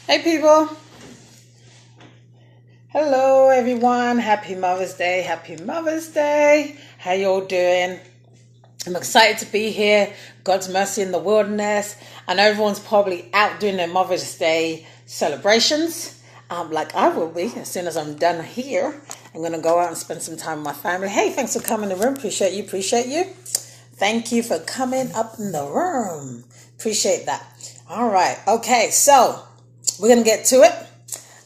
Hey people, hello everyone. Happy Mother's Day. Happy Mother's Day. How y'all doing? I'm excited to be here. God's mercy in the wilderness. I know everyone's probably out doing their Mother's Day celebrations, like I will be. As soon as I'm done here, I'm going to go out and spend some time with my family. Hey, thanks for coming in the room. Appreciate you. Appreciate you. Thank you for coming up in the room. Appreciate that. All right. Okay, so we're going to get to it.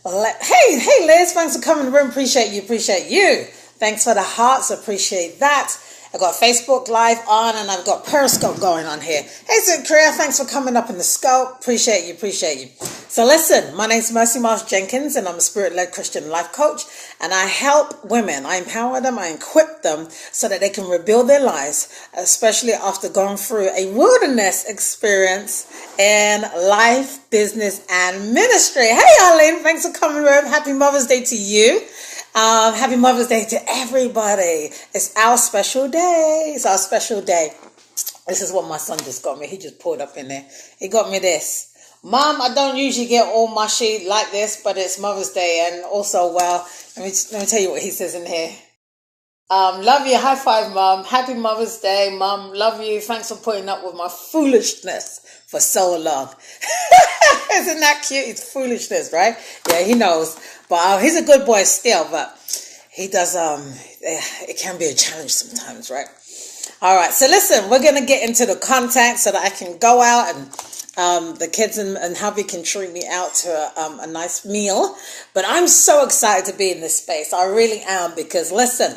Hey, Liz, thanks for coming in the room. Appreciate you. Appreciate you. Thanks for the hearts. Appreciate that. I got Facebook Live on and I've got Periscope going on here. Hey, Zachariah, thanks for coming up in the scope. Appreciate you. Appreciate you. So listen, my name's Myles-Jenkins and I'm a spirit-led Christian life coach. And I help women. I empower them. I equip them so that they can rebuild their lives, especially after going through a wilderness experience in life, business, and ministry. Hey, Arlene, thanks for coming in. Happy Mother's Day to you. Happy Mother's Day to everybody. It's our special day. It's our special day. This is what my son just got me. He just pulled up in there. He got me this. Mom, I don't usually get all mushy like this, but it's Mother's Day. And also, well, let me tell you what he says in here. Love you. High five, Mom. Happy Mother's Day, Mom. Love you. Thanks for putting up with my foolishness for so long. Isn't that cute? It's foolishness, right? Yeah, he knows. But he's a good boy still, but he does, it can be a challenge sometimes, right? All right, so listen, we're going to get into the content so that I can go out and the kids and hubby can treat me out to a nice meal. But I'm so excited to be in this space. I really am, because listen,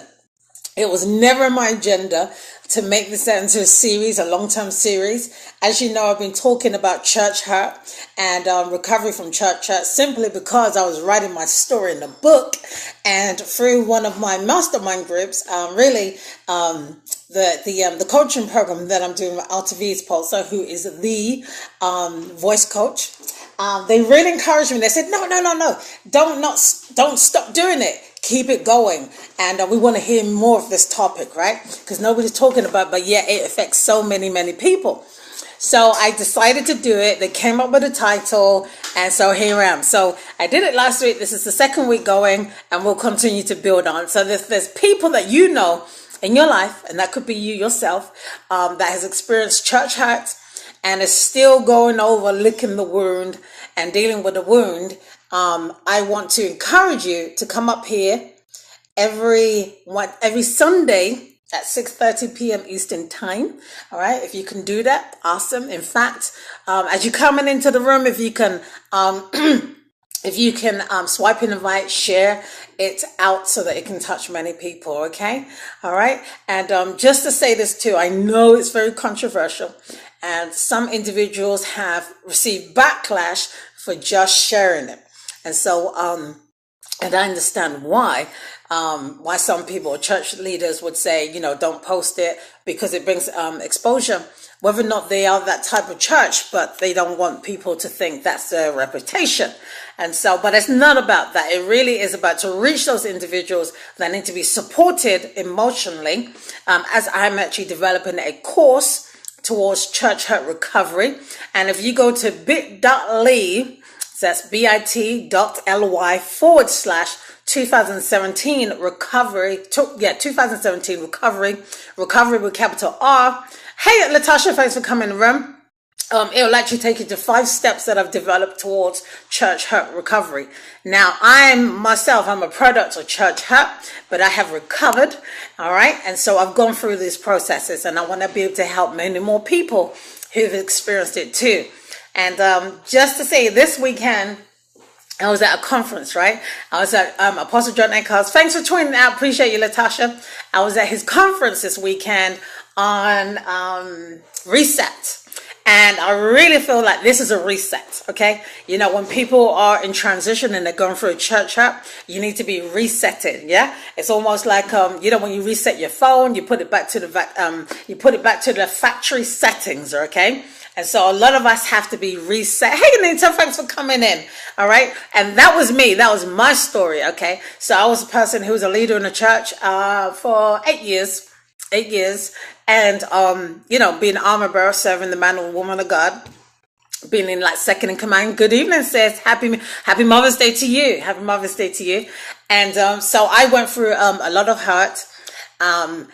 it was never my agenda to make this into a series, a long-term series. As you know, I've been talking about church hurt and recovery from church hurt simply because I was writing my story in a book, and through one of my mastermind groups, the coaching program that I'm doing with Alta V's Pulsar, who is the voice coach. They really encouraged me. They said, no, don't stop doing it. Keep it going. And we want to hear more of this topic, right? Because nobody's talking about it, but yet it affects so many people. So I decided to do it. They came up with a title, and so here I am. So I did it last week. This is the second week going, and we'll continue to build on. So there's people that you know in your life, and that could be you yourself, that has experienced church hurt and is still going over licking the wound and dealing with the wound. I want to encourage you to come up here every Sunday at 6:30 p.m. Eastern time. All right, if you can do that, awesome. In fact, as you're coming into the room, if you can swipe and invite, share it out so that it can touch many people. Okay, all right. And just to say this too, I know it's very controversial, and some individuals have received backlash for just sharing it. And so, and I understand why some people, church leaders, would say, don't post it because it brings exposure, whether or not they are that type of church, but they don't want people to think that's their reputation. And so, but it's not about that. It really is about to reach those individuals that need to be supported emotionally, as I'm actually developing a course towards church hurt recovery. And if you go to bit.ly, so that's bit.ly/2017 recovery, 2017 recovery with capital R. Hey, Latasha, thanks for coming in the room. It'll actually take you to 5 steps that I've developed towards church hurt recovery. Now, I'm a product of church hurt, but I have recovered, all right? And so I've gone through these processes, and I want to be able to help many more people who've experienced it too. And just to say, this weekend, I was at a conference, right? I was at Apostle John Eckhart's. Thanks for tweeting out. Appreciate you, Latasha. I was at his conference this weekend on reset. And I really feel like this is a reset, okay? When people are in transition and they're going through a church hurt, you need to be resetted, yeah? It's almost like, when you reset your phone, you put it back to the factory settings, okay? And so a lot of us have to be reset. Hey, Nita, thanks for coming in. All right. And that was me. That was my story. Okay. So I was a person who was a leader in the church for 8 years. And, being an armor bearer, serving the man or woman of God. being in like second in command. Good evening, sis. Happy Mother's Day to you. Happy Mother's Day to you. And so I went through a lot of hurt. And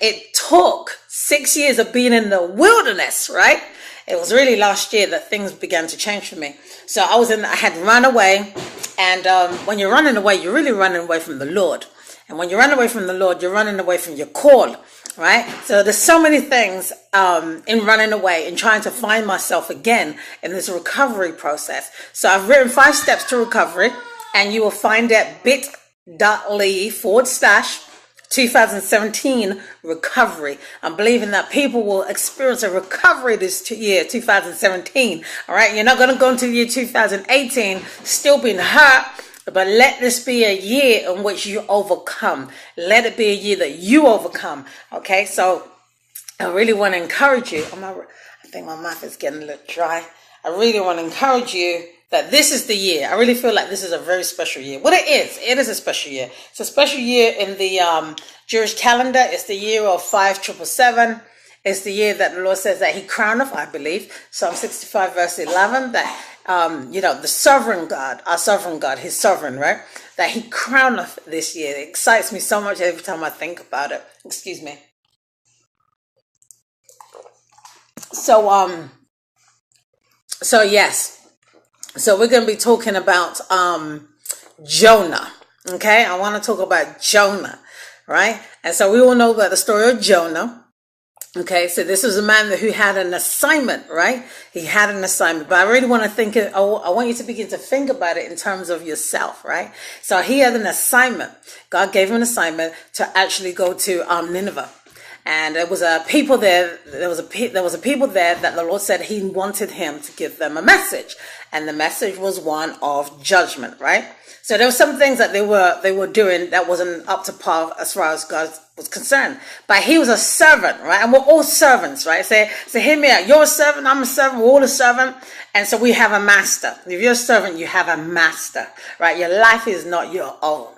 it took 6 years of being in the wilderness, right? It was really last year that things began to change for me. So I had run away. And when you're running away, you're really running away from the Lord. And when you run away from the Lord, you're running away from your call, right? So there's so many things in running away and trying to find myself again in this recovery process. So I've written 5 steps to recovery, and you will find it bit.ly/2017 recovery. I'm believing that people will experience a recovery this year, 2017. All right. You're not going to go into the year 2018 still being hurt, but let this be a year in which you overcome. Let it be a year that you overcome. Okay. So I really want to encourage you. I think my mouth is getting a little dry. I really want to encourage you that this is the year. I really feel like this is a very special year. Well, it is a special year. It's a special year in the Jewish calendar. It's the year of 5777. It's the year that the Lord says that he crowneth, I believe, Psalm 65 verse 11, that, the sovereign God, our sovereign God, he's sovereign, right? That he crowneth this year. It excites me so much every time I think about it. Excuse me. So yes. So we're going to be talking about Jonah, okay? I want to talk about Jonah, right? And so we all know about the story of Jonah, okay? So this was a man who had an assignment, right? He had an assignment, but I really want to I want you to begin to think about it in terms of yourself, right? So he had an assignment. God gave him an assignment to actually go to Nineveh. And there was a people there. There was a people there that the Lord said he wanted him to give them a message, and the message was one of judgment, right? So there were some things that they were doing that wasn't up to par as far as God was concerned. But he was a servant, right? And we're all servants, right? So hear me out. You're a servant. I'm a servant. We're all a servant, and so we have a master. If you're a servant, you have a master, right? Your life is not your own.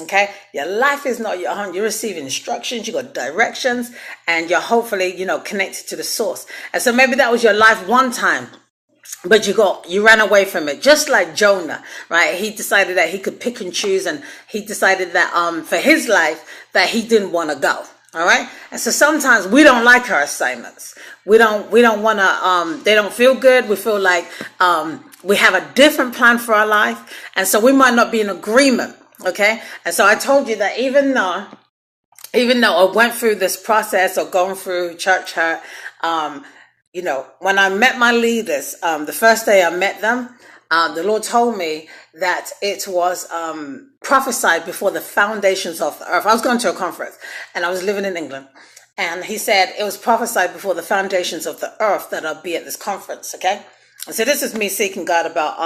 Okay, your life is not your own. You receive instructions, you got directions, and you're hopefully, connected to the source. And so maybe that was your life one time, but you ran away from it, just like Jonah, right? He decided that he could pick and choose, and he decided that for his life that he didn't want to go. All right. And so sometimes we don't like our assignments. We don't want to, they don't feel good. We feel like we have a different plan for our life, and so we might not be in agreement. Okay. And so I told you that even though I went through this process of going through church hurt, when I met my leaders, the first day I met them, the Lord told me that it was prophesied before the foundations of the earth. I was going to a conference and I was living in England. And he said it was prophesied before the foundations of the earth that I'll be at this conference. Okay. And so this is me seeking God about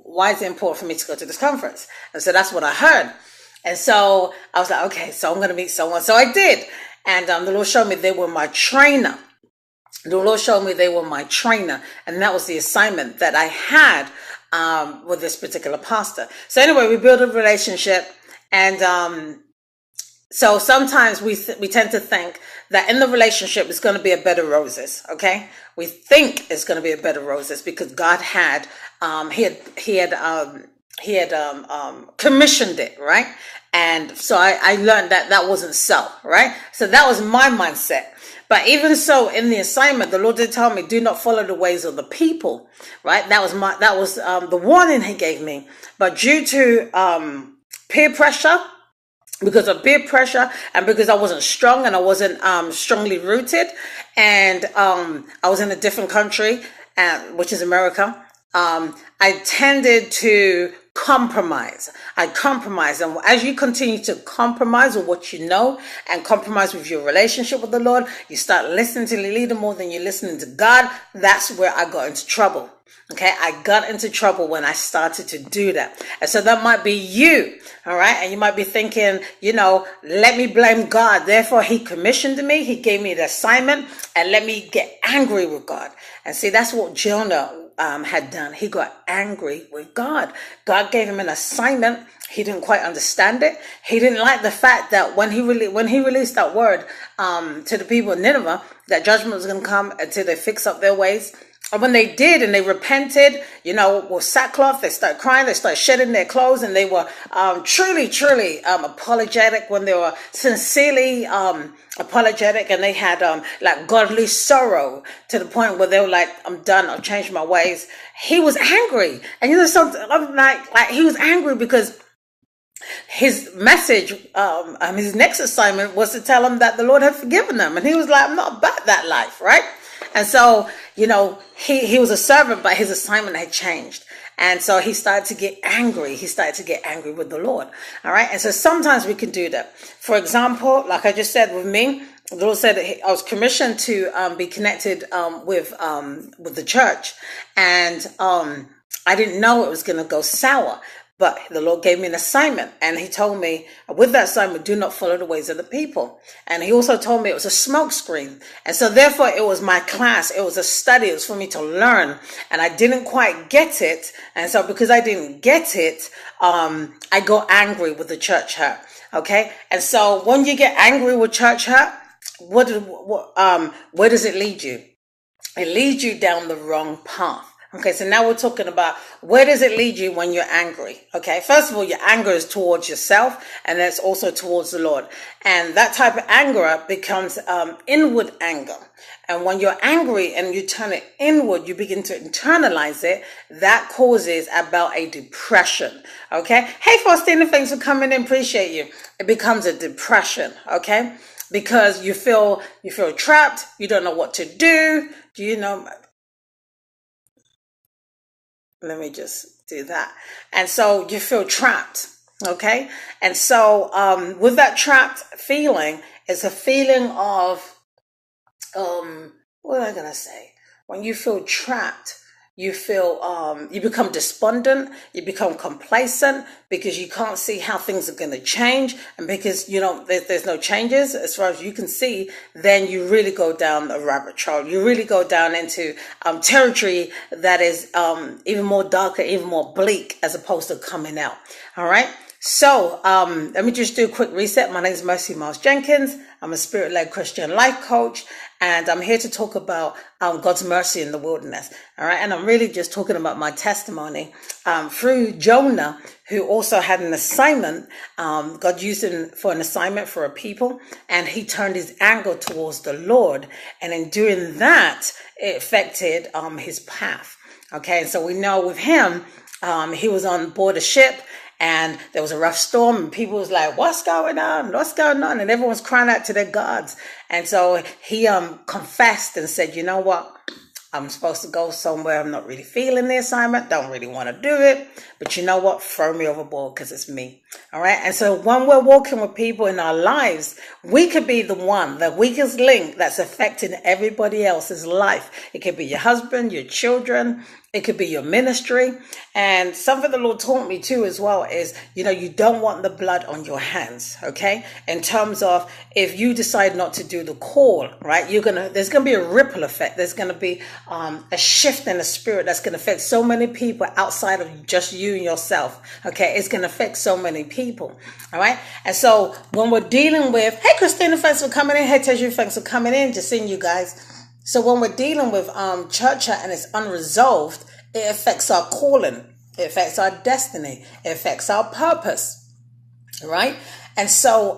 why is it important for me to go to this conference? And so that's what I heard. And so I was like, okay, so I'm going to meet someone. So I did. And the Lord showed me they were my trainer. The Lord showed me they were my trainer. And that was the assignment that I had with this particular pastor. So anyway, we built a relationship. And so sometimes we tend to think that in the relationship it's going to be a bed of roses, okay? We think it's going to be a bed of roses because God had he had commissioned it, right? And so I learned that wasn't so, right? So that was my mindset. But even so, in the assignment, the Lord did tell me, do not follow the ways of the people, right? That was the warning he gave me. But due to peer pressure, because of peer pressure and because I wasn't strong and I wasn't strongly rooted, and I was in a different country, which is America, I tended to compromise. I compromised. And as you continue to compromise with what you know and compromise with your relationship with the Lord, you start listening to the leader more than you're listening to God. That's where I got into trouble. Okay, I got into trouble when I started to do that. And so that might be you, all right? And you might be thinking, let me blame God. Therefore, he commissioned me. He gave me the assignment, and let me get angry with God. And see, that's what Jonah had done. He got angry with God. God gave him an assignment. He didn't quite understand it. He didn't like the fact that when he released that word to the people of Nineveh, that judgment was going to come until they fix up their ways. And when they did and they repented, with sackcloth, they started crying, they started shedding their clothes, and they were truly apologetic, when they were sincerely apologetic, and they had like godly sorrow to the point where they were like, I'm done, I've changed my ways. He was angry. And something like he was angry because his message, his next assignment was to tell him that the Lord had forgiven them. And he was like, I'm not about that life, right? And so, he was a servant, but his assignment had changed. And so he started to get angry. He started to get angry with the Lord. All right. And so sometimes we can do that. For example, like I just said with me, the Lord said I was commissioned to be connected with the church. And I didn't know it was going to go sour. But the Lord gave me an assignment, and he told me with that assignment, do not follow the ways of the people. And he also told me it was a smoke screen. And so therefore it was my class. It was a study. It was for me to learn. And I didn't quite get it. And so because I didn't get it, I got angry with the church hurt. Okay. And so when you get angry with church hurt, where does it lead you? It leads you down the wrong path. Okay, so now we're talking about where does it lead you when you're angry? Okay, first of all, your anger is towards yourself, and that's also towards the Lord. And that type of anger becomes inward anger. And when you're angry and you turn it inward, you begin to internalize it. That causes about a depression. Okay, hey Faustina, thanks for coming in. Appreciate you. It becomes a depression. Okay, because you feel trapped. You don't know what to do. Let me just do that. And so you feel trapped. Okay. And so, with that trapped feeling, it's a feeling of, what am I going to say? When you feel trapped, you feel, you become despondent, you become complacent because you can't see how things are going to change. And because, there's no changes as far as you can see, then you really go down a rabbit trail. You really go down into, territory that is, even more darker, even more bleak as opposed to coming out. All right. So, let me just do a quick reset. My name is Myles-Jenkins. I'm a spirit-led Christian life coach, and I'm here to talk about God's mercy in the wilderness. All right. And I'm really just talking about my testimony through Jonah, who also had an assignment. God used him for an assignment for a people, and he turned his anger towards the Lord. And in doing that, it affected his path. Okay. And so we know with him, he was on board a ship. And there was a rough storm, and people was like, what's going on? What's going on? And everyone's crying out to their gods. And so he confessed and said, you know what? I'm supposed to go somewhere. I'm not really feeling the assignment. Don't really want to do it. But you know what? Throw me overboard because it's me. All right. And so when we're walking with people in our lives, we could be the weakest link that's affecting everybody else's life. It could be your husband, your children. It could be your ministry. And something the Lord taught me too as well is, you don't want the blood on your hands. Okay. In terms of if you decide not to do the call, right, there's going to be a ripple effect. There's going to be a shift in the spirit that's going to affect so many people outside of just you and yourself. Okay. It's going to affect so many people. All right. And so when we're dealing with, hey, Christina, thanks for coming in. Hey, Teju, thanks for coming in. Just seeing you guys. So when we're dealing with church and it's unresolved, it affects our calling. It affects our destiny. It affects our purpose. Right? And so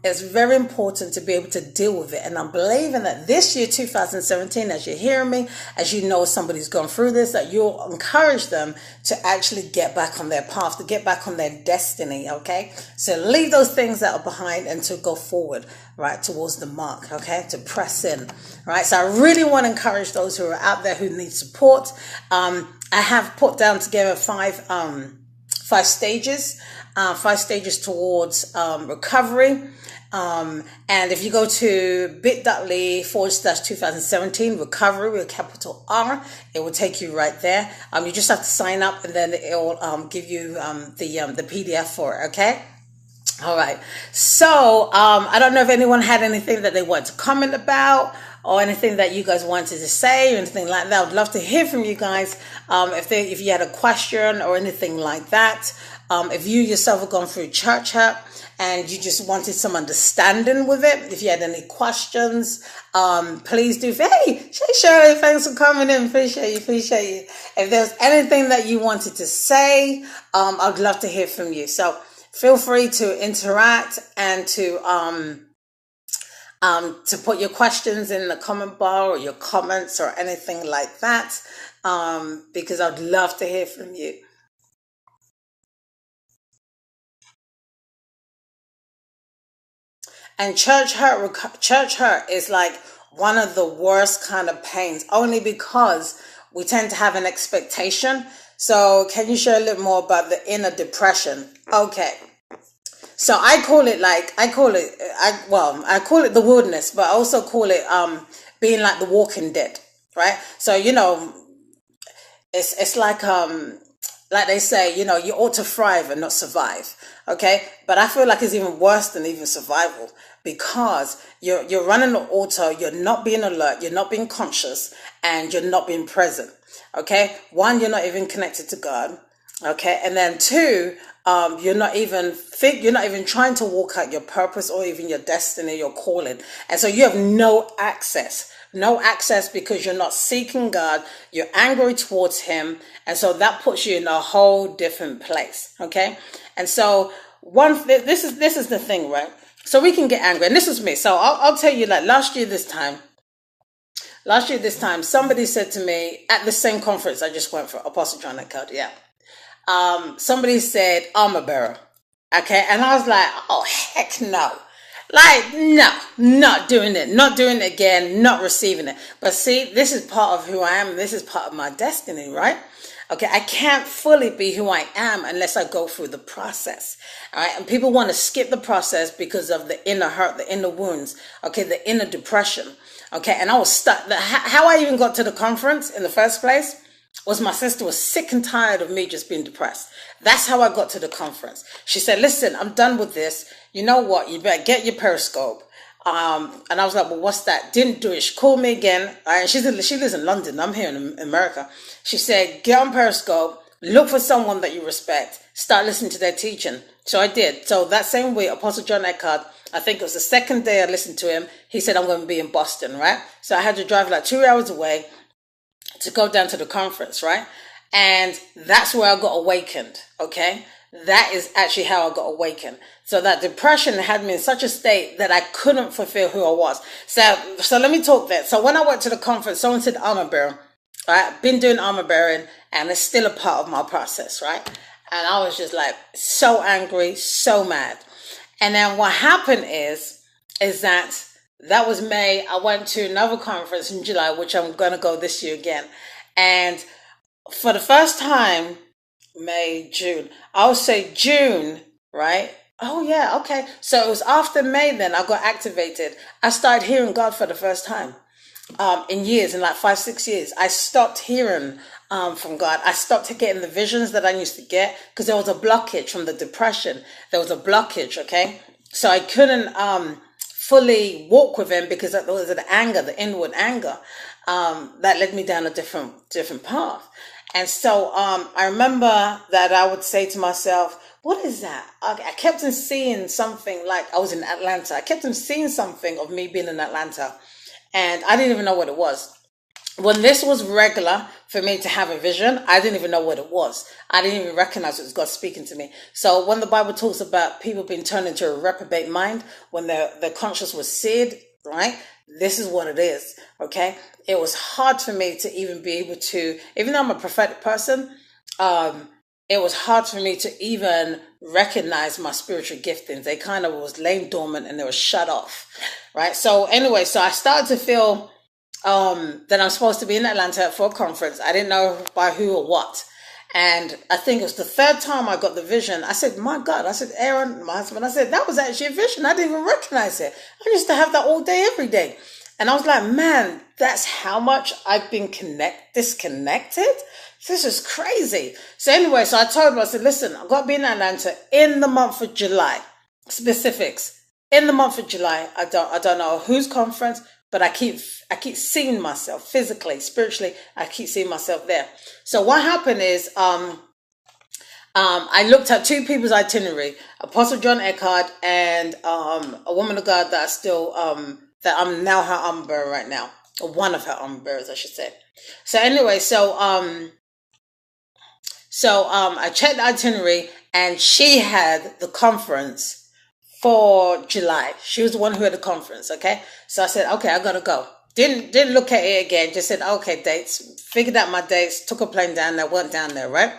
it's very important to be able to deal with it. And I'm believing that this year, 2017, as you're hearing me, as you know somebody's gone through this, that you'll encourage them to actually get back on their path, to get back on their destiny, okay? So leave those things that are behind and to go forward, right, towards the mark, okay, to press in, right? So I really want to encourage those who are out there who need support. I have put down together five stages. 5 stages towards recovery. And if you go to bit.ly/2017 recovery with a capital R, it will take you right there. You just have to sign up, and then it will give you the PDF for it. Okay. All right. So I don't know if anyone had anything that they want to comment about, or anything that you guys wanted to say, or anything like that. I would love to hear from you guys. If you had a question or anything like that. If you yourself have gone through church hurt and you just wanted some understanding with it, if you had any questions, please do. Hey Shirley, thanks for coming in. Appreciate you. If there's anything that you wanted to say, I'd love to hear from you. So feel free to interact and to put your questions in the comment bar or your comments or anything like that, because I'd love to hear from you. And church hurt is like one of the worst kind of pains, only because we tend to have an expectation. So can you share a little more about the inner depression? Okay. So I call it the wilderness, but I also call it being like the walking dead, right? So, it's like they say, you ought to thrive and not survive. Okay. But I feel like it's even worse than even survival, because you're running the auto, you're not being alert, you're not being conscious, and you're not being present. Okay. One, you're not even connected to God. Okay. And then two, you're not even trying to walk out your purpose or even your destiny, your calling. And so you have no access because you're not seeking God. You're angry towards him. And so that puts you in a whole different place. Okay. And so this is the thing, right? So we can get angry. And this was me. So I'll tell you, like last year this time, somebody said to me at the same conference I just went for, Apostle John Eckhart. Yeah. Somebody said armor bearer. Okay. And I was like, oh, heck no. Like, no, not doing it again, not receiving it. But see, this is part of who I am. This is part of my destiny, right? Okay. I can't fully be who I am unless I go through the process. All right. And people want to skip the process because of the inner hurt, the inner wounds. Okay. The inner depression. Okay. And I was stuck. How I even got to the conference in the first place was my sister was sick and tired of me just being depressed. That's how I got to the conference. She said, listen, I'm done with this. You know what? You better get your Periscope. And I was like, well, what's that? Didn't do it. She called me again. And she lives in London. I'm here in America. She said, get on Periscope, look for someone that you respect, start listening to their teaching. So I did. So that same week, Apostle John Eckhart, I think it was the second day I listened to him. He said, I'm going to be in Boston, right? So I had to drive like 2 hours away to go down to the conference, right? And that's where I got awakened, okay? That is actually how I got awakened. So that depression had me in such a state that I couldn't fulfill who I was. So let me talk there. So when I went to the conference, someone said armor bearer, right? I've been doing armor bearing and it's still a part of my process, right? And I was just like so angry, so mad. And then what happened is that was May. I went to another conference in July, which I'm going to go this year again. And for the first time, May, June, I would say June, right? Oh yeah, okay. So it was after May then I got activated. I started hearing God for the first time in years, in like 5-6 years. I stopped hearing from God. I stopped getting the visions that I used to get because there was a blockage from the depression. There was a blockage, okay? So I couldn't fully walk with him because there was an anger, the inward anger that led me down a different path. And so I remember that I would say to myself, what is that? I kept on seeing something, like I was in Atlanta. I kept on seeing something of me being in Atlanta and I didn't even know what it was. When this was regular for me to have a vision, I didn't even know what it was. I didn't even recognize it was God speaking to me. So when the Bible talks about people being turned into a reprobate mind, when their conscience was seared, right? This is what it is, okay? It was hard for me to even be able to, even though I'm a prophetic person, it was hard for me to even recognize my spiritual giftings. They kind of was laying dormant and they were shut off, right? So anyway, so I started to feel that I'm supposed to be in Atlanta for a conference. I didn't know by who or what. And I think it was the third time I got the vision. I said, my God, I said, Aaron, my husband, I said, that was actually a vision. I didn't even recognize it. I used to have that all day, every day. And I was like, man, that's how much I've been disconnected. This is crazy. So anyway, so I told him, I said, listen, I've got to be in Atlanta in the month of July. Specifics. In the month of July, I don't know whose conference, but I keep seeing myself physically, spiritually. I keep seeing myself there. So what happened is, I looked at two people's itinerary, Apostle John Eckhart and a woman of God that I still that I'm now her armor bearer right now, or one of her armor bearers, I should say. So anyway, so I checked the itinerary, and she had the conference for July. She was the one who had the conference. Okay, so I said, okay, I gotta go. Didn't look at it again. Just said, okay, dates. Figured out my dates. Took a plane down there. Went down there, right?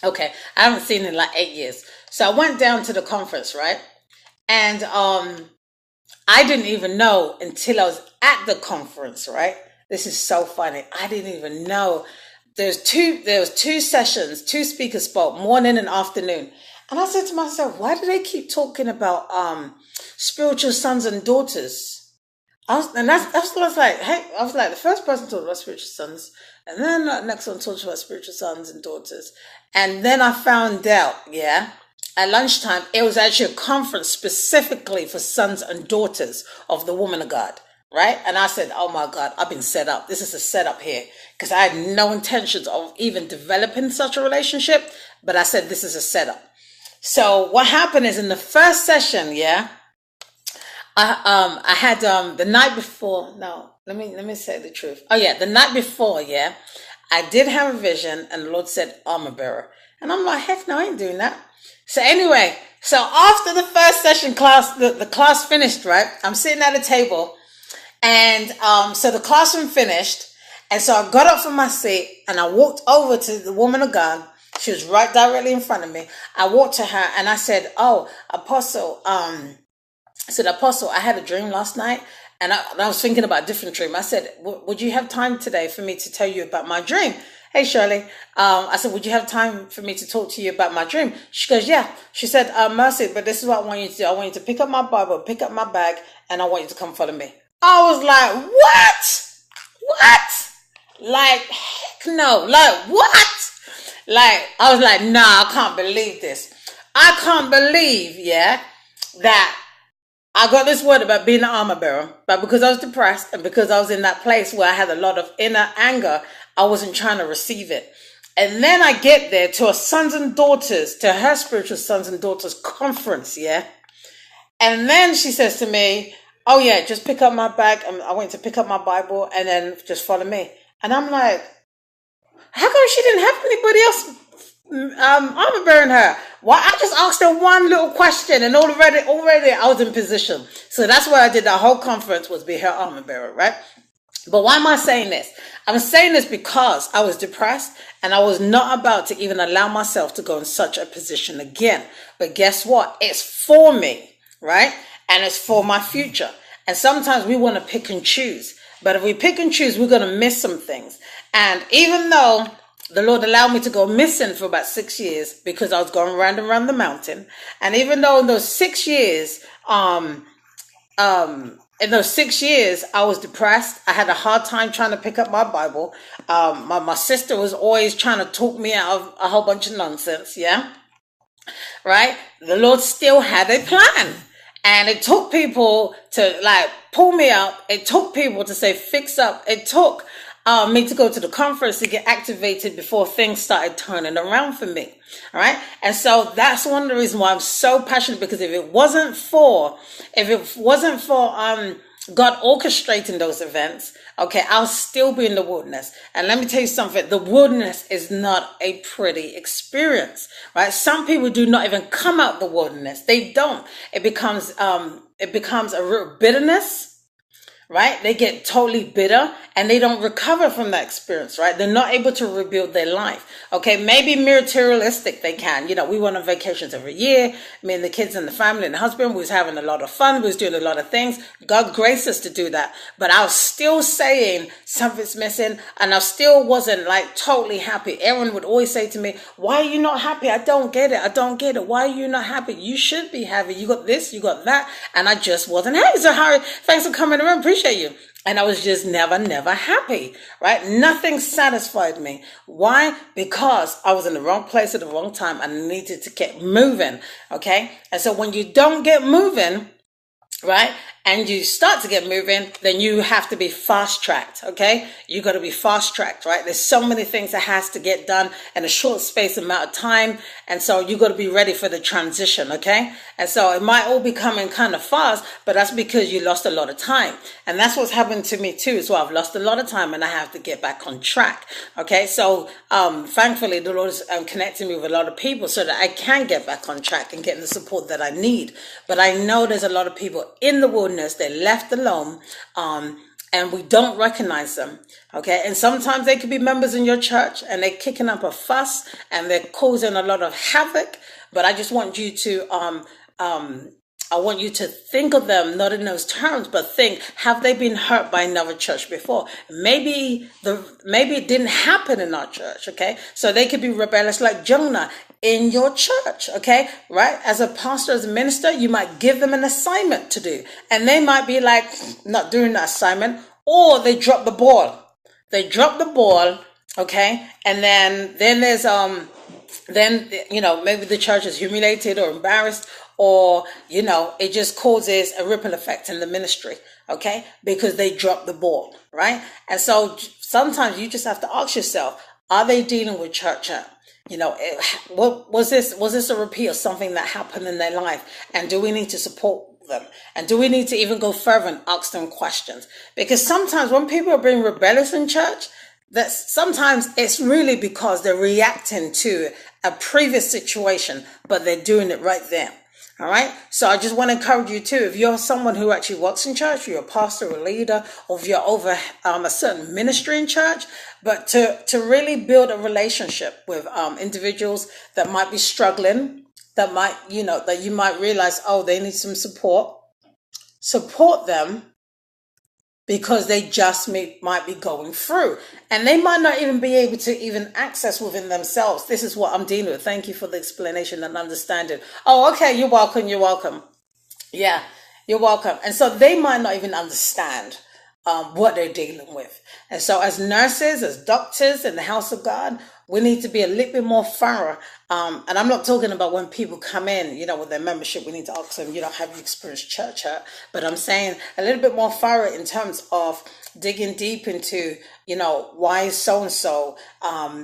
Okay, I haven't seen it in like 8 years. So I went down to the conference, right? And I didn't even know until I was at the conference, right? This is so funny. I didn't even know. There was two sessions, two speakers spoke, morning and afternoon. And I said to myself, why do they keep talking about spiritual sons and daughters? That's what I was like. Hey, I was like, the first person talked about spiritual sons, and then the next one talked about spiritual sons and daughters. And then I found out, at lunchtime, it was actually a conference specifically for sons and daughters of the woman of God, right? And I said, oh my God, I've been set up. This is a setup here, because I had no intentions of even developing such a relationship, but I said, this is a setup. So what happened is, in the first session, I had the night before. No, let me say the truth. Oh yeah, the night before, I did have a vision, and the Lord said armor bearer, and I'm like, heck no, I ain't doing that. So anyway, so after the first session class, the class finished, right? I'm sitting at a table, and so the classroom finished, and so I got up from my seat and I walked over to the woman of God. She was right directly in front of me. I walked to her and I said, oh, Apostle, I had a dream last night, and I was thinking about a different dream. I said, would you have time today for me to tell you about my dream? Hey, Shirley. I said, would you have time for me to talk to you about my dream? She goes, yeah. She said, Mercy, but this is what I want you to do. I want you to pick up my Bible, pick up my bag, and I want you to come follow me. I was like, what? What? Like, heck no. Like, what? Like, I was like, nah, I can't believe this. I can't believe, that I got this word about being an armor bearer, but because I was depressed and because I was in that place where I had a lot of inner anger, I wasn't trying to receive it. And then I get there to her spiritual sons and daughters conference, And then she says to me, oh yeah, just pick up my bag. I want you to pick up my Bible and then just follow me. And I'm like, how come she didn't have anybody else armor bearing her? Why? I just asked her one little question, and already I was in position. So that's why I did that whole conference, was be her armor bearer, right? But why am I saying this? I'm saying this because I was depressed, and I was not about to even allow myself to go in such a position again. But guess what? It's for me, right? And it's for my future. And sometimes we want to pick and choose. But if we pick and choose, we're going to miss some things. And even though the Lord allowed me to go missing for about 6 years because I was going round and round the mountain, and even though in those 6 years, I was depressed. I had a hard time trying to pick up my Bible. My sister was always trying to talk me out of a whole bunch of nonsense. Right? The Lord still had a plan. And it took people to like pull me up. It took people to say, fix up. It took me to go to the conference to get activated before things started turning around for me. All right. And so that's one of the reasons why I'm so passionate, because if it wasn't for God orchestrating those events, okay, I'll still be in the wilderness. And let me tell you something, the wilderness is not a pretty experience, right? Some people do not even come out the wilderness. They don't. It becomes a real bitterness, right? They get totally bitter and they don't recover from that experience, right? They're not able to rebuild their life. Okay, maybe materialistic they can. You know, we went on vacations every year. Me and the kids and the family and the husband, we was having a lot of fun. We was doing a lot of things. God graced us to do that. But I was still saying something's missing, and I still wasn't like totally happy. Aaron would always say to me, why are you not happy? I don't get it. I don't get it. Why are you not happy? You should be happy. You got this, you got that. And I just wasn't happy. So Harry, thanks for coming around. Appreciate you. And I was just never happy, right? Nothing satisfied me. Why? Because I was in the wrong place at the wrong time. I needed to get moving, okay? And so when you don't get moving, right, and you start to get moving, then you have to be fast tracked. Okay. You got to be fast tracked, right? There's so many things that has to get done in a short space amount of time. And so you got to be ready for the transition. Okay. And so it might all be coming kind of fast, but that's because you lost a lot of time. And that's what's happened to me too as well. I've lost a lot of time and I have to get back on track. Okay. So, thankfully the Lord is connecting me with a lot of people so that I can get back on track and get the support that I need. But I know there's a lot of people in the wilderness, they're left alone, and we don't recognize them. Okay. And sometimes they could be members in your church and they're kicking up a fuss and they're causing a lot of havoc. But I just want you to, I want you to think of them not in those terms, but think, have they been hurt by another church before? Maybe it didn't happen in our church, okay? So they could be rebellious like Jonah in your church, okay? Right? As a pastor, as a minister, you might give them an assignment to do. And they might be like, not doing that assignment, or they drop the ball. They drop the ball, okay? And then there's, maybe the church is humiliated or embarrassed, or, it just causes a ripple effect in the ministry, okay? Because they dropped the ball, right? And so sometimes you just have to ask yourself, are they dealing with church hurt? What was this a repeat of something that happened in their life? And do we need to support them? And do we need to even go further and ask them questions? Because sometimes when people are being rebellious in church, that sometimes it's really because they're reacting to a previous situation, but they're doing it right there. All right. So I just want to encourage you too. If you're someone who actually works in church, you're a pastor or a leader, or if you're over a certain ministry in church, but to really build a relationship with individuals that might be struggling, that might, that you might realize, oh, they need some support them, because they just might be going through, and they might not even be able to even access within themselves. This is what I'm dealing with. Thank you for the explanation and understanding. Oh, okay. You're welcome. You're welcome. Yeah, you're welcome. And so they might not even understand what they're dealing with. And so as nurses, as doctors in the house of God, we need to be a little bit more thorough. And I'm not talking about when people come in, with their membership, we need to ask them, have you experienced church hurt? But I'm saying a little bit more thorough in terms of digging deep into, why is so-and-so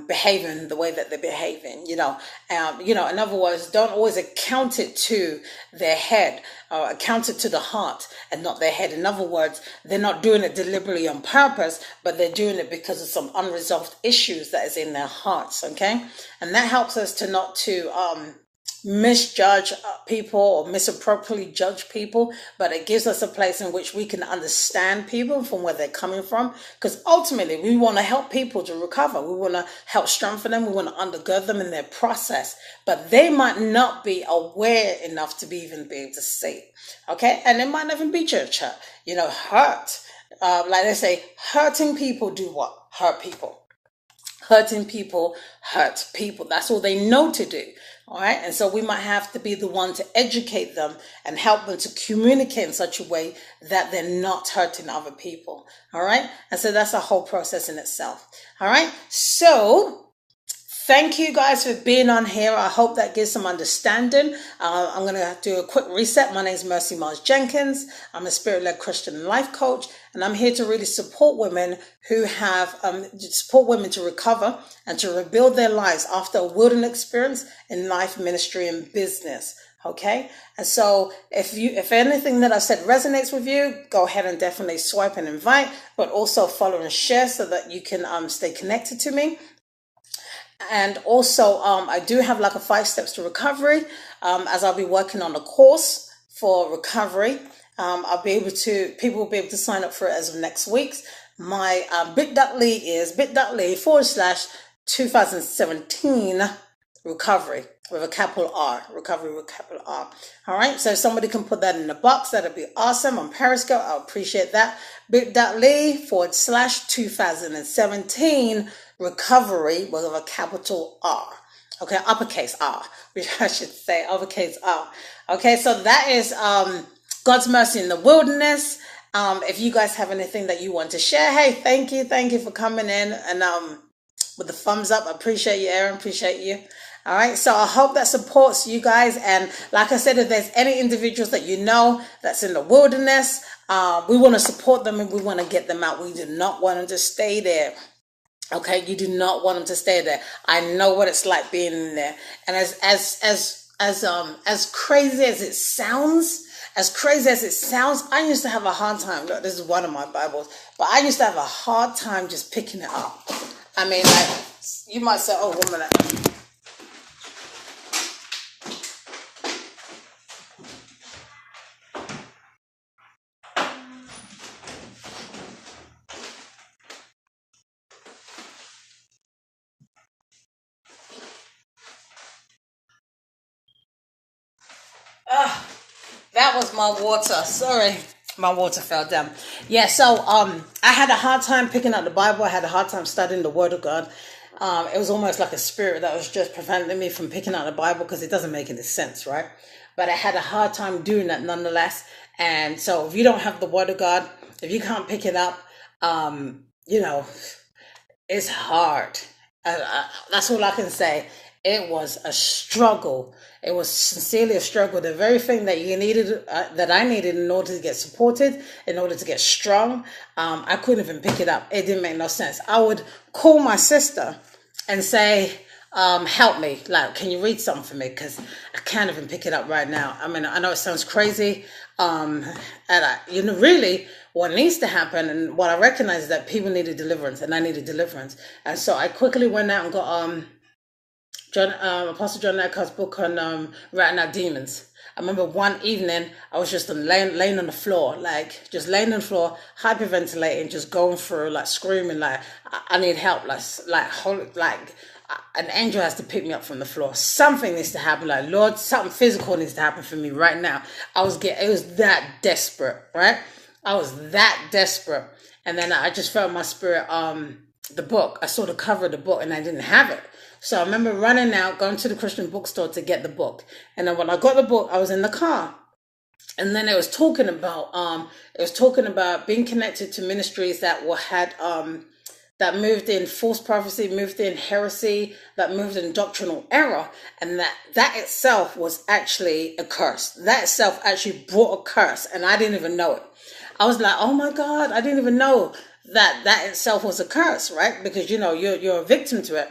behaving the way that they're behaving, in other words, don't always account it to their head, or account it to the heart and not their head. In other words, they're not doing it deliberately on purpose, but they're doing it because of some unresolved issues that is in their hearts, okay? And that helps us to not to misjudge people or misappropriately judge people, but it gives us a place in which we can understand people from where they're coming from, because ultimately we want to help people to recover. We want to help strengthen them. We want to undergird them in their process, but they might not be aware enough to even be able to see, okay? And it might not even be church hurt, hurt. Like they say, hurting people do what? Hurt people. Hurting people hurt people. That's all they know to do. All right. And so we might have to be the one to educate them and help them to communicate in such a way that they're not hurting other people. All right. And so that's a whole process in itself. All right. So thank you guys for being on here. I hope that gives some understanding. I'm going to do a quick reset. My name is Myles-Jenkins. I'm a spirit-led Christian life coach, and I'm here to really support women who have, support women to recover and to rebuild their lives after a wilderness experience in life, ministry, and business. Okay. And so if anything that I said resonates with you, go ahead and definitely swipe and invite, but also follow and share so that you can stay connected to me. And also, I do have like a 5 steps to recovery, as I'll be working on a course for recovery. People will be able to sign up for it as of next week. My bit.ly is bit.ly/2017 recovery with a capital R, recovery with capital R. All right. So if somebody can put that in the box, that'd be awesome. On Periscope, I'll appreciate that. bit.ly/2017 recovery with a capital R. Okay. Uppercase R, which I should say uppercase R. Okay. So that is, God's mercy in the wilderness. If you guys have anything that you want to share, hey, thank you for coming in and with the thumbs up. I appreciate you, Aaron. Appreciate you. All right. So I hope that supports you guys. And like I said, if there's any individuals that you know that's in the wilderness, we want to support them and we want to get them out. We do not want them to stay there. Okay, you do not want them to stay there. I know what it's like being in there. And as crazy as it sounds, I used to have a hard time. Look, this is one of my Bibles, but I used to have a hard time just picking it up. I mean, like, you might say, oh, 1 minute. That was my water. Sorry, my water fell down. Yeah, so I had a hard time picking up the Bible. I had a hard time studying the Word of God. It was almost like a spirit that was just preventing me from picking up the Bible because it doesn't make any sense, right? But I had a hard time doing that nonetheless. And so if you don't have the Word of God, if you can't pick it up, you know, it's hard. That's all I can say. It was a struggle. It was sincerely a struggle. The very thing that you needed, that I needed in order to get supported, in order to get strong, I couldn't even pick it up. It didn't make no sense. I would call my sister and say, help me. Like, can you read something for me? Because I can't even pick it up right now. I mean, I know it sounds crazy. And really what needs to happen and what I recognize is that people needed deliverance and I needed deliverance. And so I quickly went out and got, Apostle John Eckhart's book on writing out demons. I remember one evening I was just laying on the floor, like just laying on the floor, hyperventilating, just going through, like screaming, like I need help, like an angel has to pick me up from the floor. Something needs to happen, like Lord, something physical needs to happen for me right now. It was that desperate, right? I was that desperate, and then I just felt my spirit. The book, I saw the cover of the book, and I didn't have it. So I remember running out, going to the Christian bookstore to get the book. And then when I got the book, I was in the car. And then it was talking about being connected to ministries that that moved in false prophecy, moved in heresy, that moved in doctrinal error. And that itself was actually a curse. That itself actually brought a curse. And I didn't even know it. I was like, oh my God, I didn't even know that itself was a curse, right? Because, you're a victim to it.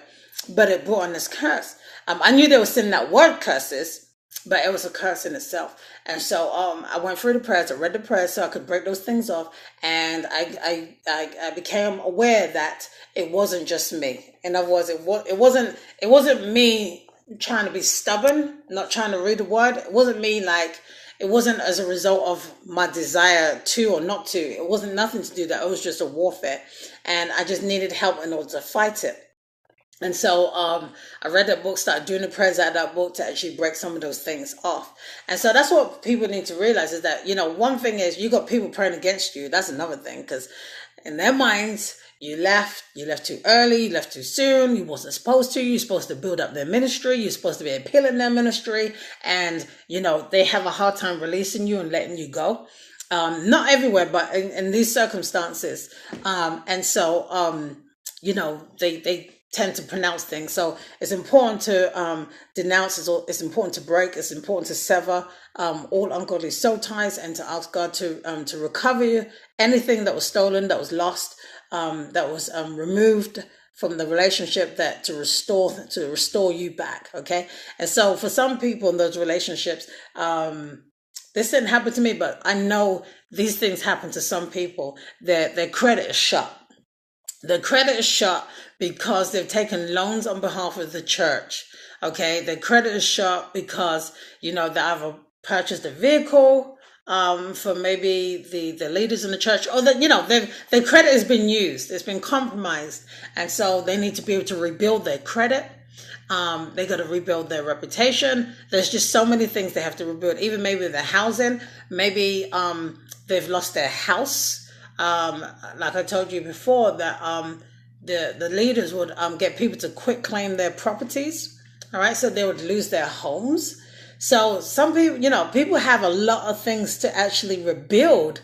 But it brought on this curse. I knew they were sending out word curses, but it was a curse in itself. And so I went through the prayers. I read the prayers so I could break those things off. And I became aware that it wasn't just me. In other words, it wasn't me trying to be stubborn, not trying to read the word. It wasn't me it wasn't as a result of my desire to or not to. It wasn't nothing to do with that. It was just a warfare. And I just needed help in order to fight it. And so I read that book, started doing the prayers out of that book to actually break some of those things off. And so that's what people need to realize is that, one thing is you got people praying against you. That's another thing, because in their minds, you left too early, you left too soon, you wasn't supposed to. You're supposed to build up their ministry. You're supposed to be appealing their ministry. And, they have a hard time releasing you and letting you go. Not everywhere, but in these circumstances. And so, they tend to pronounce things. So it's important to denounce, it's important to break, it's important to sever all ungodly soul ties and to ask God to recover you, anything that was stolen, that was lost, that was removed from the relationship, that to restore you back. Okay. And so for some people in those relationships, this didn't happen to me, but I know these things happen to some people. Their credit is shut. The credit is shut because they've taken loans on behalf of the church. Okay, the credit is shut because they either purchased a vehicle for maybe the leaders in the church, or that their credit has been used, it's been compromised, and so they need to be able to rebuild their credit. They got to rebuild their reputation. There's just so many things they have to rebuild. Even maybe their housing, maybe they've lost their house. Like I told you before, that the leaders would get people to quit claim their properties. All right, so they would lose their homes. So some people, people have a lot of things to actually rebuild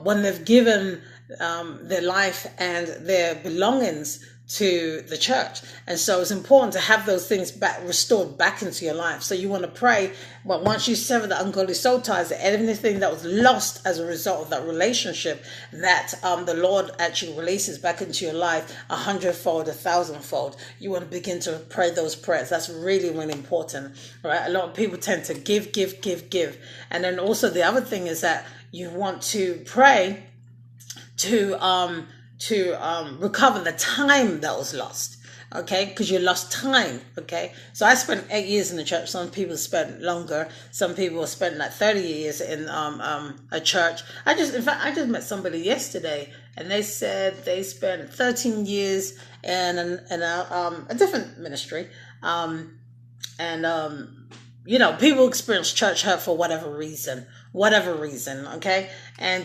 when they've given their life and their belongings to the church. And so it's important to have those things back restored back into your life. So you want to pray, but once you sever the ungodly soul ties, that anything that was lost as a result of that relationship, that the Lord actually releases back into your life 100-fold, 1,000-fold. You want to begin to pray those prayers. That's really, really important, right? A lot of people tend to give. And then also the other thing is that you want to pray to recover the time that was lost, okay? Because you lost time, okay? So I spent 8 years in the church. Some people spent longer. Some people spent like 30 years in a church. I just met somebody yesterday, and they said they spent 13 years in a different ministry, people experience church hurt for whatever reason, okay? And,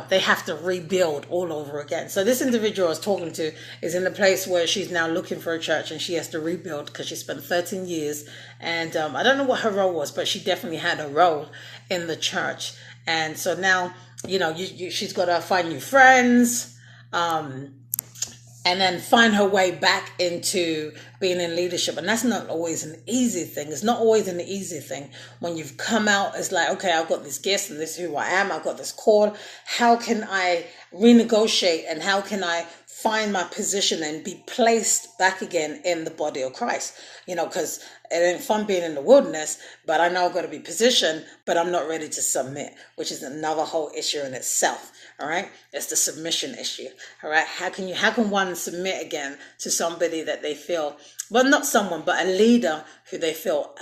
they have to rebuild all over again. So this individual I was talking to is in a place where she's now looking for a church, and she has to rebuild because she spent 13 years. And I don't know what her role was, but she definitely had a role in the church. And so now, she's got to find new friends, and then find her way back into being in leadership. And that's not always an easy thing. It's not always an easy thing. When you've come out, it's like, okay, I've got this gift and this is who I am. I've got this call. How can I renegotiate, and how can I find my position and be placed back again in the body of Christ? Because it ain't fun being in the wilderness, but I know I've got to be positioned, but I'm not ready to submit, which is another whole issue in itself. All right. It's the submission issue. All right. How can one submit again to somebody that they feel, well, not someone, but a leader who they feel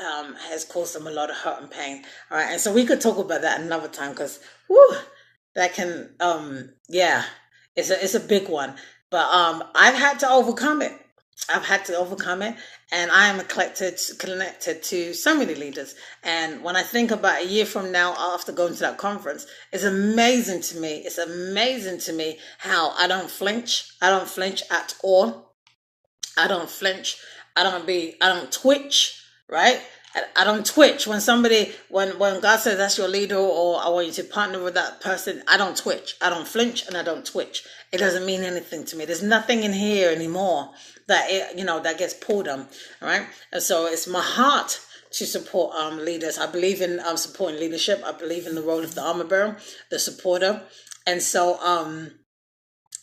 has caused them a lot of hurt and pain. All right. And so we could talk about that another time, because that can, it's a big one. But I've had to overcome it. And I am connected to so many leaders. And when I think about a year from now, after going to that conference, it's amazing to me. It's amazing to me how I don't flinch. I don't flinch at all. I don't flinch. I don't twitch, right? I don't twitch when God says that's your leader, or I want you to partner with that person. I don't twitch. I don't flinch, and I don't twitch. It doesn't mean anything to me. There's nothing in here anymore that gets pulled on. All right. And so it's my heart to support leaders. I believe in supporting leadership. I believe in the role of the armor bearer, the supporter. And so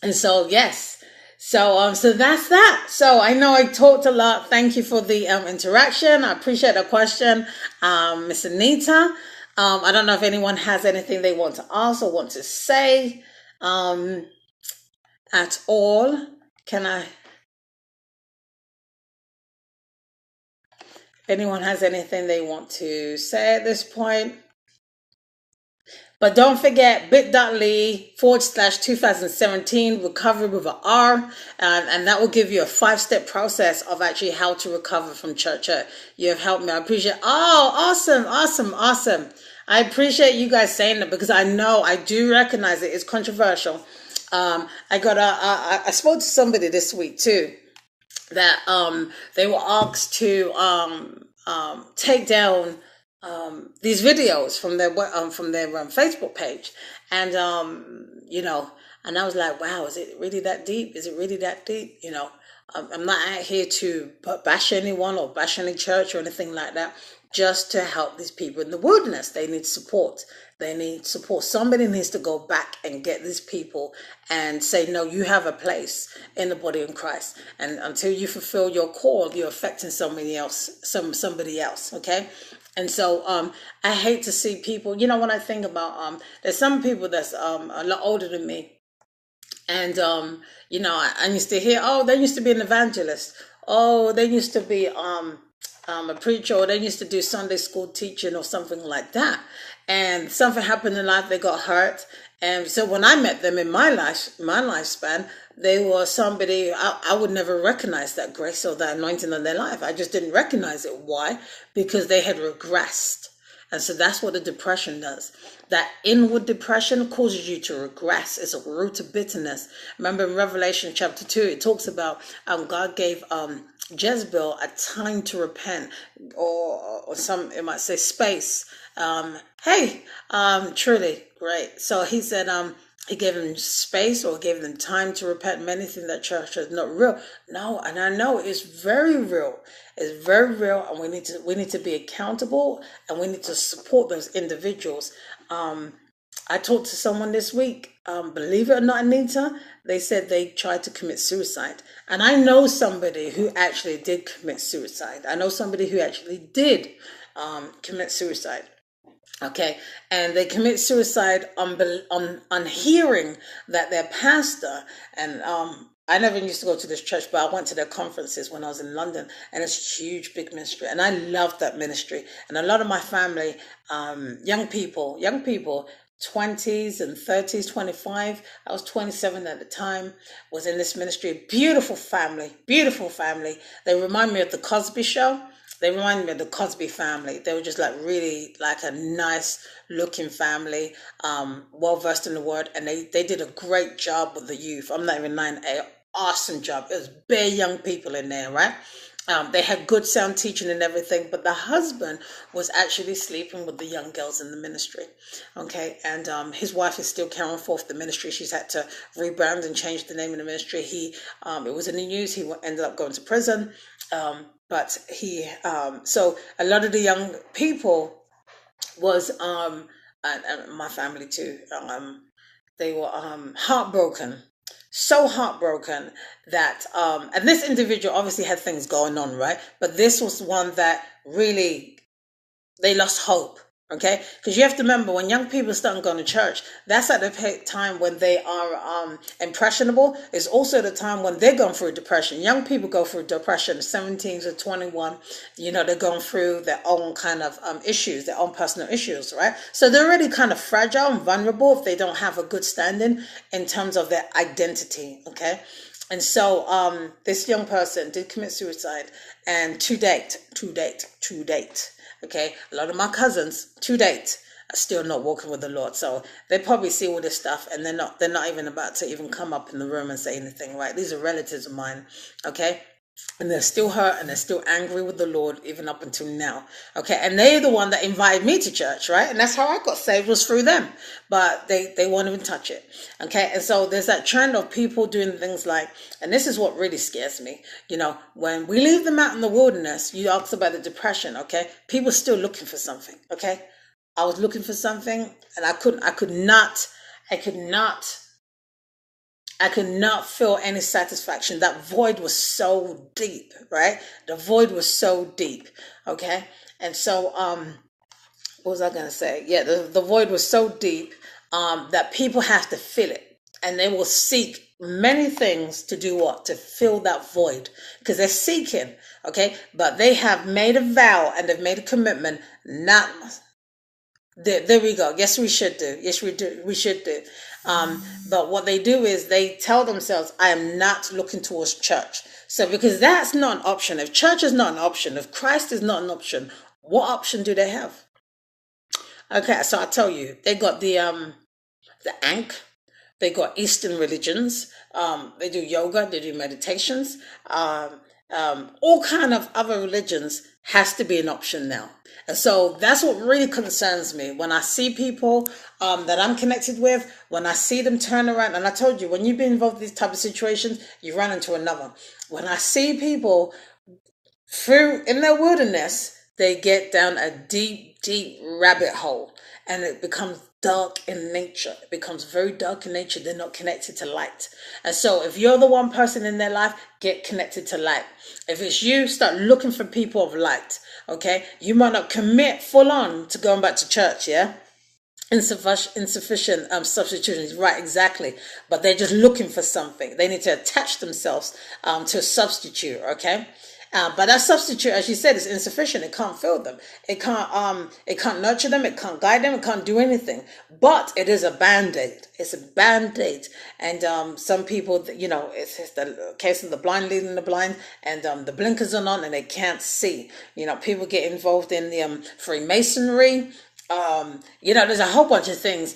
yes. So that's that. So I know I talked a lot. Thank you for the interaction. I appreciate the question, Miss Anita. I don't know if anyone has anything they want to ask or want to say at all. If anyone has anything they want to say at this point. But don't forget bit.ly/2017 recovery with an R, and that will give you a 5-step process of actually how to recover from church hurt. You have helped me. I appreciate. Oh, awesome. I appreciate you guys saying that, because I know I do recognize it. It's controversial. I spoke to somebody this week too, that they were asked to take down these videos from their Facebook page, and and I was like, wow, is it really that deep? I'm not out here to bash anyone or bash any church or anything like that. Just to help these people in the wilderness. They need support. Somebody needs to go back and get these people and say, no, you have a place in the body of Christ. And until you fulfill your call, you're affecting somebody else. Okay. And so I hate to see people, when I think about, there's some people that's a lot older than me. And, I used to hear, they used to be an evangelist. They used to be a preacher, or they used to do Sunday school teaching or something like that. And something happened in life, they got hurt. And so when I met them in my lifespan, they were somebody, I would never recognize that grace or that anointing on their life. I just didn't recognize it. Why? Because they had regressed. And so that's what the depression does. That inward depression causes you to regress. It's a root of bitterness. Remember in Revelation chapter 2, it talks about God gave Jezebel a time to repent, or some, it might say space. Truly great. So he said, he gave them space or gave them time to repent. Many think that church is not real. No, and I know it's very real. It's very real, and we need to be accountable, and we need to support those individuals. I talked to someone this week. Believe it or not, Anita, they said they tried to commit suicide, and I know somebody who actually did commit suicide. I know somebody who actually did commit suicide. Okay, and they commit suicide on hearing that their pastor, and I never used to go to this church, but I went to their conferences when I was in London, and it's a huge, big ministry, and I love that ministry. And a lot of my family, young people, 20s and 30s, 25. I was 27 at the time, was in this ministry. Beautiful family, beautiful family. They remind me of the Cosby Show. They remind me of the Cosby family. They were just like really like a nice looking family, well versed in the word, and they did a great job with the youth. I'm not even lying, an awesome job. It was bare young people in there, right? They had good sound teaching and everything, but the husband was actually sleeping with the young girls in the ministry. Okay, and his wife is still carrying forth the ministry. She's had to rebrand and change the name of the ministry. It was in the news. He ended up going to prison. But so a lot of the young people was, and my family too, they were heartbroken, so heartbroken that, and this individual obviously had things going on, right? But this was one that really, they lost hope. Okay, because you have to remember, when young people start going to church, that's at the time when they are impressionable. It's also the time when they're going through depression. Young people go through depression, 17 to 21. They're going through their own kind of issues, their own personal issues, right? So they're already kind of fragile and vulnerable if they don't have a good standing in terms of their identity. Okay. And so this young person did commit suicide, and to date, okay, a lot of my cousins to date are still not walking with the Lord. So they probably see all this stuff, and they're not even about to even come up in the room and say anything, right? These are relatives of mine, okay? And they're still hurt, and they're still angry with the Lord even up until now. Okay, and they're the one that invited me to church, right? And that's how I got saved, was through them. But they won't even touch it. Okay, and so there's that trend of people doing things like, and this is what really scares me. When we leave them out in the wilderness, you asked about the depression, okay? People still looking for something, okay? I was looking for something, and I could not feel any satisfaction. That void was so deep, right? The void was so deep, okay? And so, what was I going to say? Yeah, the void was so deep that people have to fill it. And they will seek many things to do what? To fill that void. Because they're seeking, okay? But they have made a vow and they've made a commitment not... There we go. Yes, we should do. Yes, we do. We should do. But what they do is they tell themselves, I am not looking towards church. So because that's not an option, if church is not an option, if Christ is not an option, what option do they have? Okay, so I tell you, they got the Ankh, they got Eastern religions, they do yoga, they do meditations, all kind of other religions has to be an option now. And so that's what really concerns me when I see people that I'm connected with, when I see them turn around. And I told you, when you've been involved in these type of situations, you run into another. When I see people in their wilderness, they get down a deep, deep rabbit hole, and it becomes dark in nature. It becomes very dark in nature. They're not connected to light. And so if you're the one person in their life, get connected to light. If it's you, start looking for people of light. Okay, you might not commit full on to going back to church, yeah? Insufficient substitutions, right, exactly. But they're just looking for something. They need to attach themselves to a substitute, okay? But that substitute, as you said, is insufficient. It can't fill them. It can't nurture them. It can't guide them. It can't do anything. But it is a band-aid. It's a band-aid. And some people, it's the case of the blind leading the blind, and the blinkers are on and they can't see. People get involved in the Freemasonry. There's a whole bunch of things.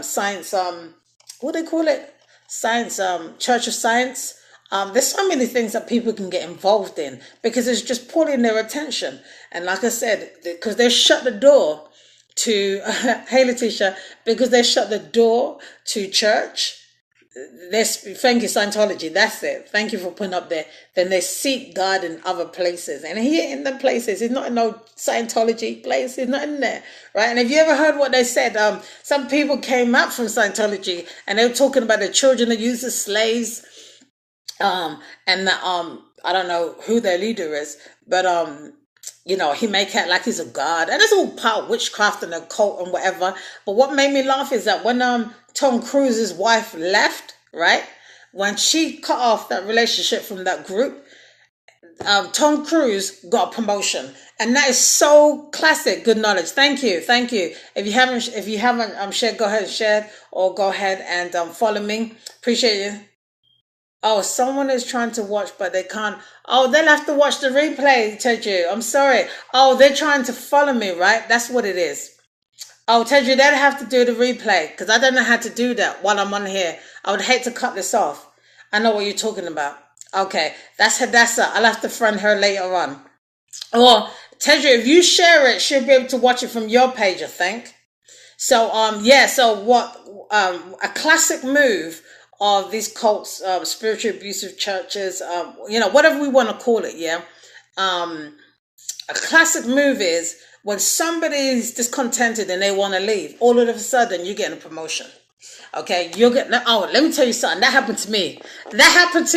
Science. What do they call it? Science. Church of Science. There's so many things that people can get involved in because it's just pulling their attention. And like I said, because they shut the door to, hey Letitia, because they shut the door to church. Thank you, Scientology. That's it. Thank you for putting up there. Then they seek God in other places, and He ain't in the places. He's not in no Scientology place. He's not in there, right? And have you ever heard what they said? Some people came out from Scientology, and they were talking about the children that used as slaves, and that I don't know who their leader is, but he make out like he's a god, and it's all part of witchcraft and a cult and whatever. But what made me laugh is that when Tom Cruise's wife left, right, when she cut off that relationship from that group, Tom Cruise got a promotion, and that is so classic. Good knowledge. Thank you. If you haven't shared, go ahead and share, or go ahead and follow me. Appreciate you. Oh, someone is trying to watch, but they can't. Oh, they'll have to watch the replay, Teju. I'm sorry. Oh, they're trying to follow me, right? That's what it is. Oh, Teju, they'll have to do the replay, because I don't know how to do that while I'm on here. I would hate to cut this off. I know what you're talking about. Okay, that's Hadassah. I'll have to friend her later on. Or, Teju, if you share it, she'll be able to watch it from your page, I think. So, so what, a classic move of these cults, spiritual abusive churches, whatever we want to call it, yeah. A classic move is when somebody's discontented and they want to leave, all of a sudden you're getting a promotion. Okay, you're getting, let me tell you something. That happened to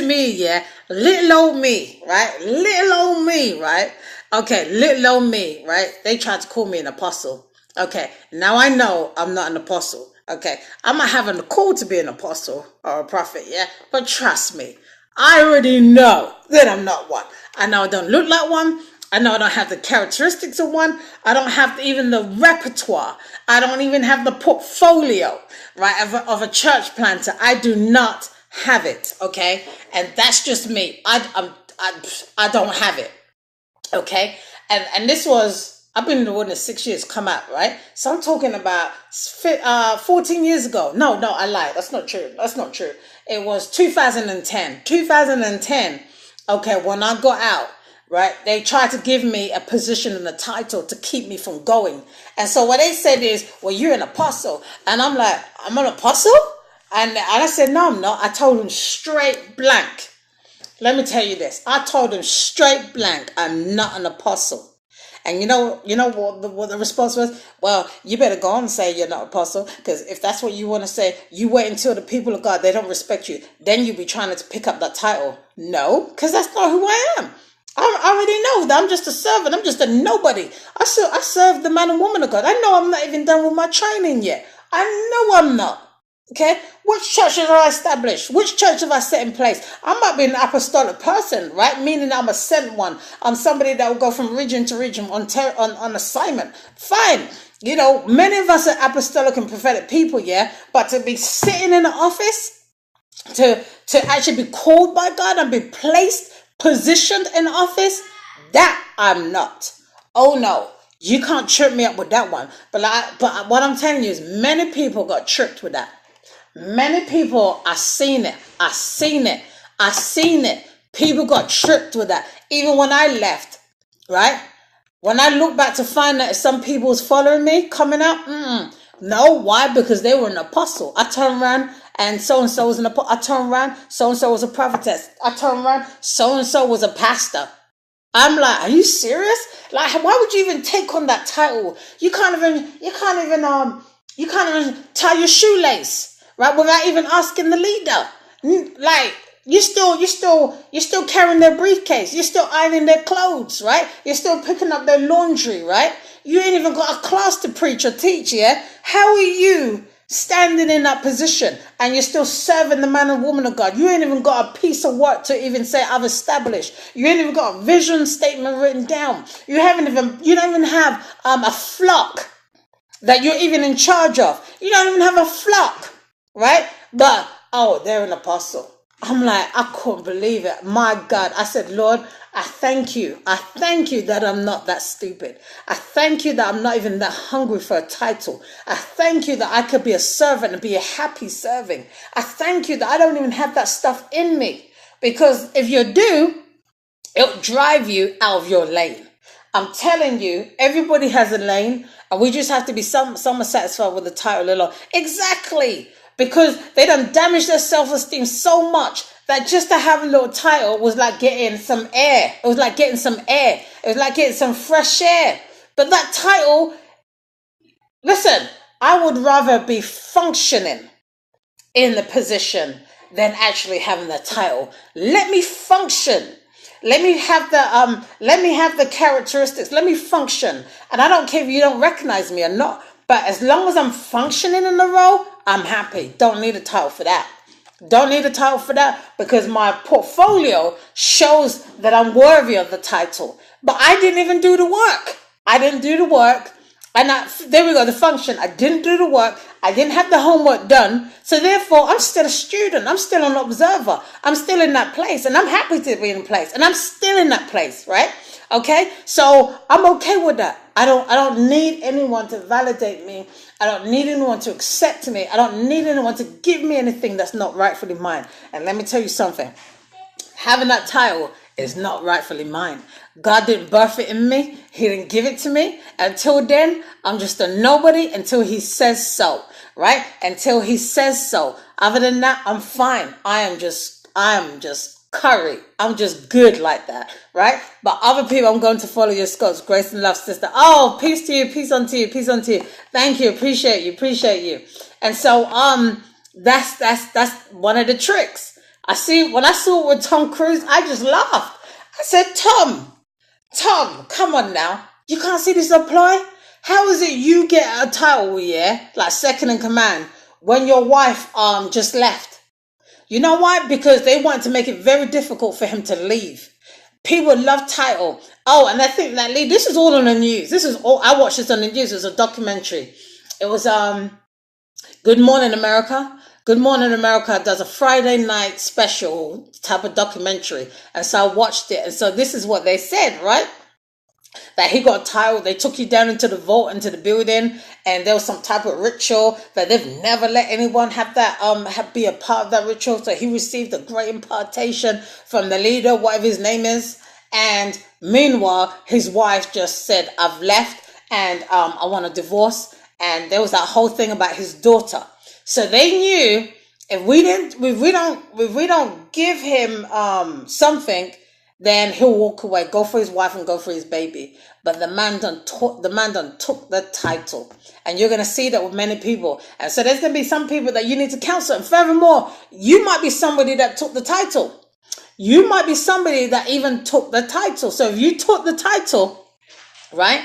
me. Yeah. Little old me, right? Okay, little old me, right? They tried to call me an apostle. Okay, now I know I'm not an apostle. Okay, I might have a call to be an apostle or a prophet, yeah? But trust me, I already know that I'm not one. I know I don't look like one. I know I don't have the characteristics of one. I don't have even the repertoire. I don't even have the portfolio, right, of a church planter. I do not have it, okay? And that's just me. I don't have it, okay? And this was... I've been in the wilderness 6 years, come out, right? So I'm talking about 14 years ago. No, I lied. That's not true. It was 2010. 2010, okay, when I got out, right, they tried to give me a position and a title to keep me from going. And so what they said is, well, you're an apostle. And I'm like, I'm an apostle? And I said, no, I'm not. I told them straight blank. Let me tell you this. I told them straight blank, I'm not an apostle. And you know what the response was? Well, you better go on and say you're not an apostle, because if that's what you want to say, you wait until the people of God, they don't respect you. Then you'll be trying to pick up that title. No, because that's not who I am. I already know that I'm just a servant. I'm just a nobody. I serve the man and woman of God. I know I'm not even done with my training yet. I know I'm not. Okay, which church have I established? Which church have I set in place? I might be an apostolic person, right? Meaning I'm a sent one. I'm somebody that will go from region to region on assignment. Fine. Many of us are apostolic and prophetic people, yeah? But to be sitting in the office, to actually be called by God and be positioned in office, that I'm not. Oh no. You can't trip me up with that one. But what I'm telling you is many people got tricked with that. Many people, I seen it. People got tricked with that. Even when I left, right? When I look back to find that some people was following me, coming out, no, why? Because they were an apostle. I turned around and so-and-so was an apostle. I turned around, so-and-so was a prophetess. I turned around, so-and-so was a pastor. I'm like, are you serious? Like, why would you even take on that title? You can't even tie your shoelace. Right, without even asking the leader. Like, you're still carrying their briefcase. You're still ironing their clothes, right? You're still picking up their laundry, right? You ain't even got a class to preach or teach, yeah? How are you standing in that position and you're still serving the man and woman of God? You ain't even got a piece of work to even say I've established. You ain't even got a vision statement written down. You don't even have a flock that you're even in charge of. You don't even have a flock. Right? But, they're an apostle. I'm like, I couldn't believe it. My God. I said, Lord, I thank you. I thank you that I'm not that stupid. I thank you that I'm not even that hungry for a title. I thank you that I could be a servant and be a happy serving. I thank you that I don't even have that stuff in me. Because if you do, it'll drive you out of your lane. I'm telling you, everybody has a lane, and we just have to be somewhat satisfied with the title alone. Exactly. Because they done damaged their self-esteem so much that just to have a little title was like getting some air. It was like getting some air. It was like getting some fresh air. But that title, listen, I would rather be functioning in the position than actually having the title. Let me function. Let me have the characteristics. Let me function. And I don't care if you don't recognize me or not. But as long as I'm functioning in the role, I'm happy. Don't need a title for that. Don't need a title for that because my portfolio shows that I'm worthy of the title. But I didn't even do the work. I didn't do the work. And there we go, the function. I didn't do the work. I didn't have the homework done. So therefore, I'm still a student. I'm still an observer. I'm still in that place. And I'm happy to be in place. And I'm still in that place, right? Okay? So I'm okay with that. I don't need anyone to validate me. I don't need anyone to accept me. I don't need anyone to give me anything that's not rightfully mine. And let me tell you something. Having that title is not rightfully mine. God didn't birth it in me. He didn't give it to me. Until then, I'm just a nobody until he says so, right? Until he says so. Other than that, I'm fine. I am just curry. I'm just good like that, right? But other people, I'm going to follow your scopes. Grace and love, sister. Oh, peace to you, peace unto you, peace unto you. Thank you, appreciate you. And so, that's one of the tricks. When I saw it with Tom Cruise, I just laughed. I said, Tom, come on now. You can't see this apply? How is it you get a title, yeah? Like second in command when your wife just left? You know why? Because they wanted to make it very difficult for him to leave. People love title. Oh, and I think that this is all on the news. I watched this on the news. It was a documentary. It was Good Morning America. Good Morning America does a Friday night special type of documentary. And so I watched it. And so this is what they said, right? That he got titled. They took you down into the vault, into the building, and there was some type of ritual that they've never let anyone have that be a part of that ritual. So he received a great impartation from the leader, whatever his name is. And meanwhile, his wife just said, "I've left, and I want a divorce." And there was that whole thing about his daughter. So they knew if we don't give him something, then he'll walk away, go for his wife and go for his baby. But the man done took the title. And you're going to see that with many people. And so there's going to be some people that you need to counsel. And furthermore, you might be somebody that took the title. You might be somebody that even took the title. So if you took the title, right,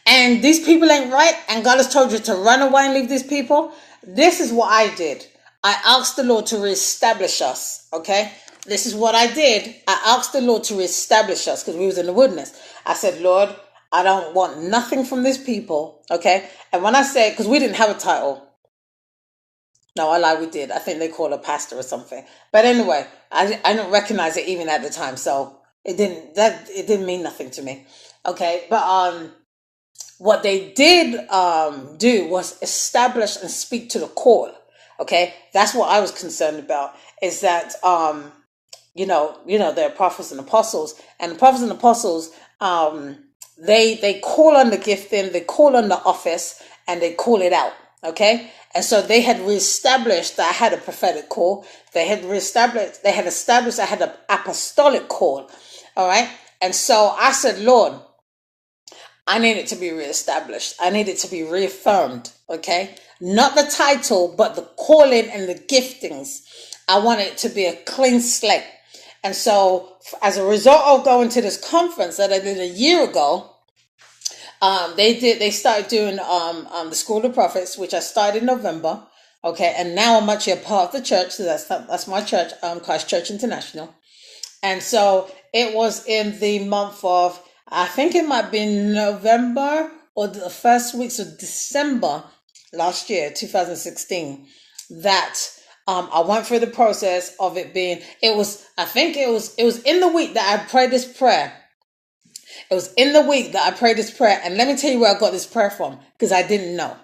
and these people ain't right, and God has told you to run away and leave these people, this is what I did. I asked the Lord to reestablish us, okay? This is what I did. I asked the Lord to reestablish us because we was in the wilderness. I said, Lord, I don't want nothing from these people, okay? And when I say, because we didn't have a title. No, I lied, we did. I think they called a pastor or something. But anyway, I didn't recognize it even at the time. So it didn't mean nothing to me, okay? But what they did do was establish and speak to the call. Okay, that's what I was concerned about. Is that they're prophets and apostles, and the prophets and apostles they call on the gifting, they call on the office, and they call it out. Okay, and so they had reestablished that I had a prophetic call. They had established I had an apostolic call. All right, and so I said, Lord, I need it to be reestablished. I need it to be reaffirmed, okay? Not the title, but the calling and the giftings. I want it to be a clean slate. And so as a result of going to this conference that I did a year ago, they started doing the School of Prophets, which I started in November, okay? And now I'm actually a part of the church, so that's my church, Christ Church International. And so it was in the month of, I think it might be November or the first weeks of December last year, 2016, that I went through the process of it being, it was in the week that I prayed this prayer. It was in the week that I prayed this prayer. And let me tell you where I got this prayer from, because I didn't know.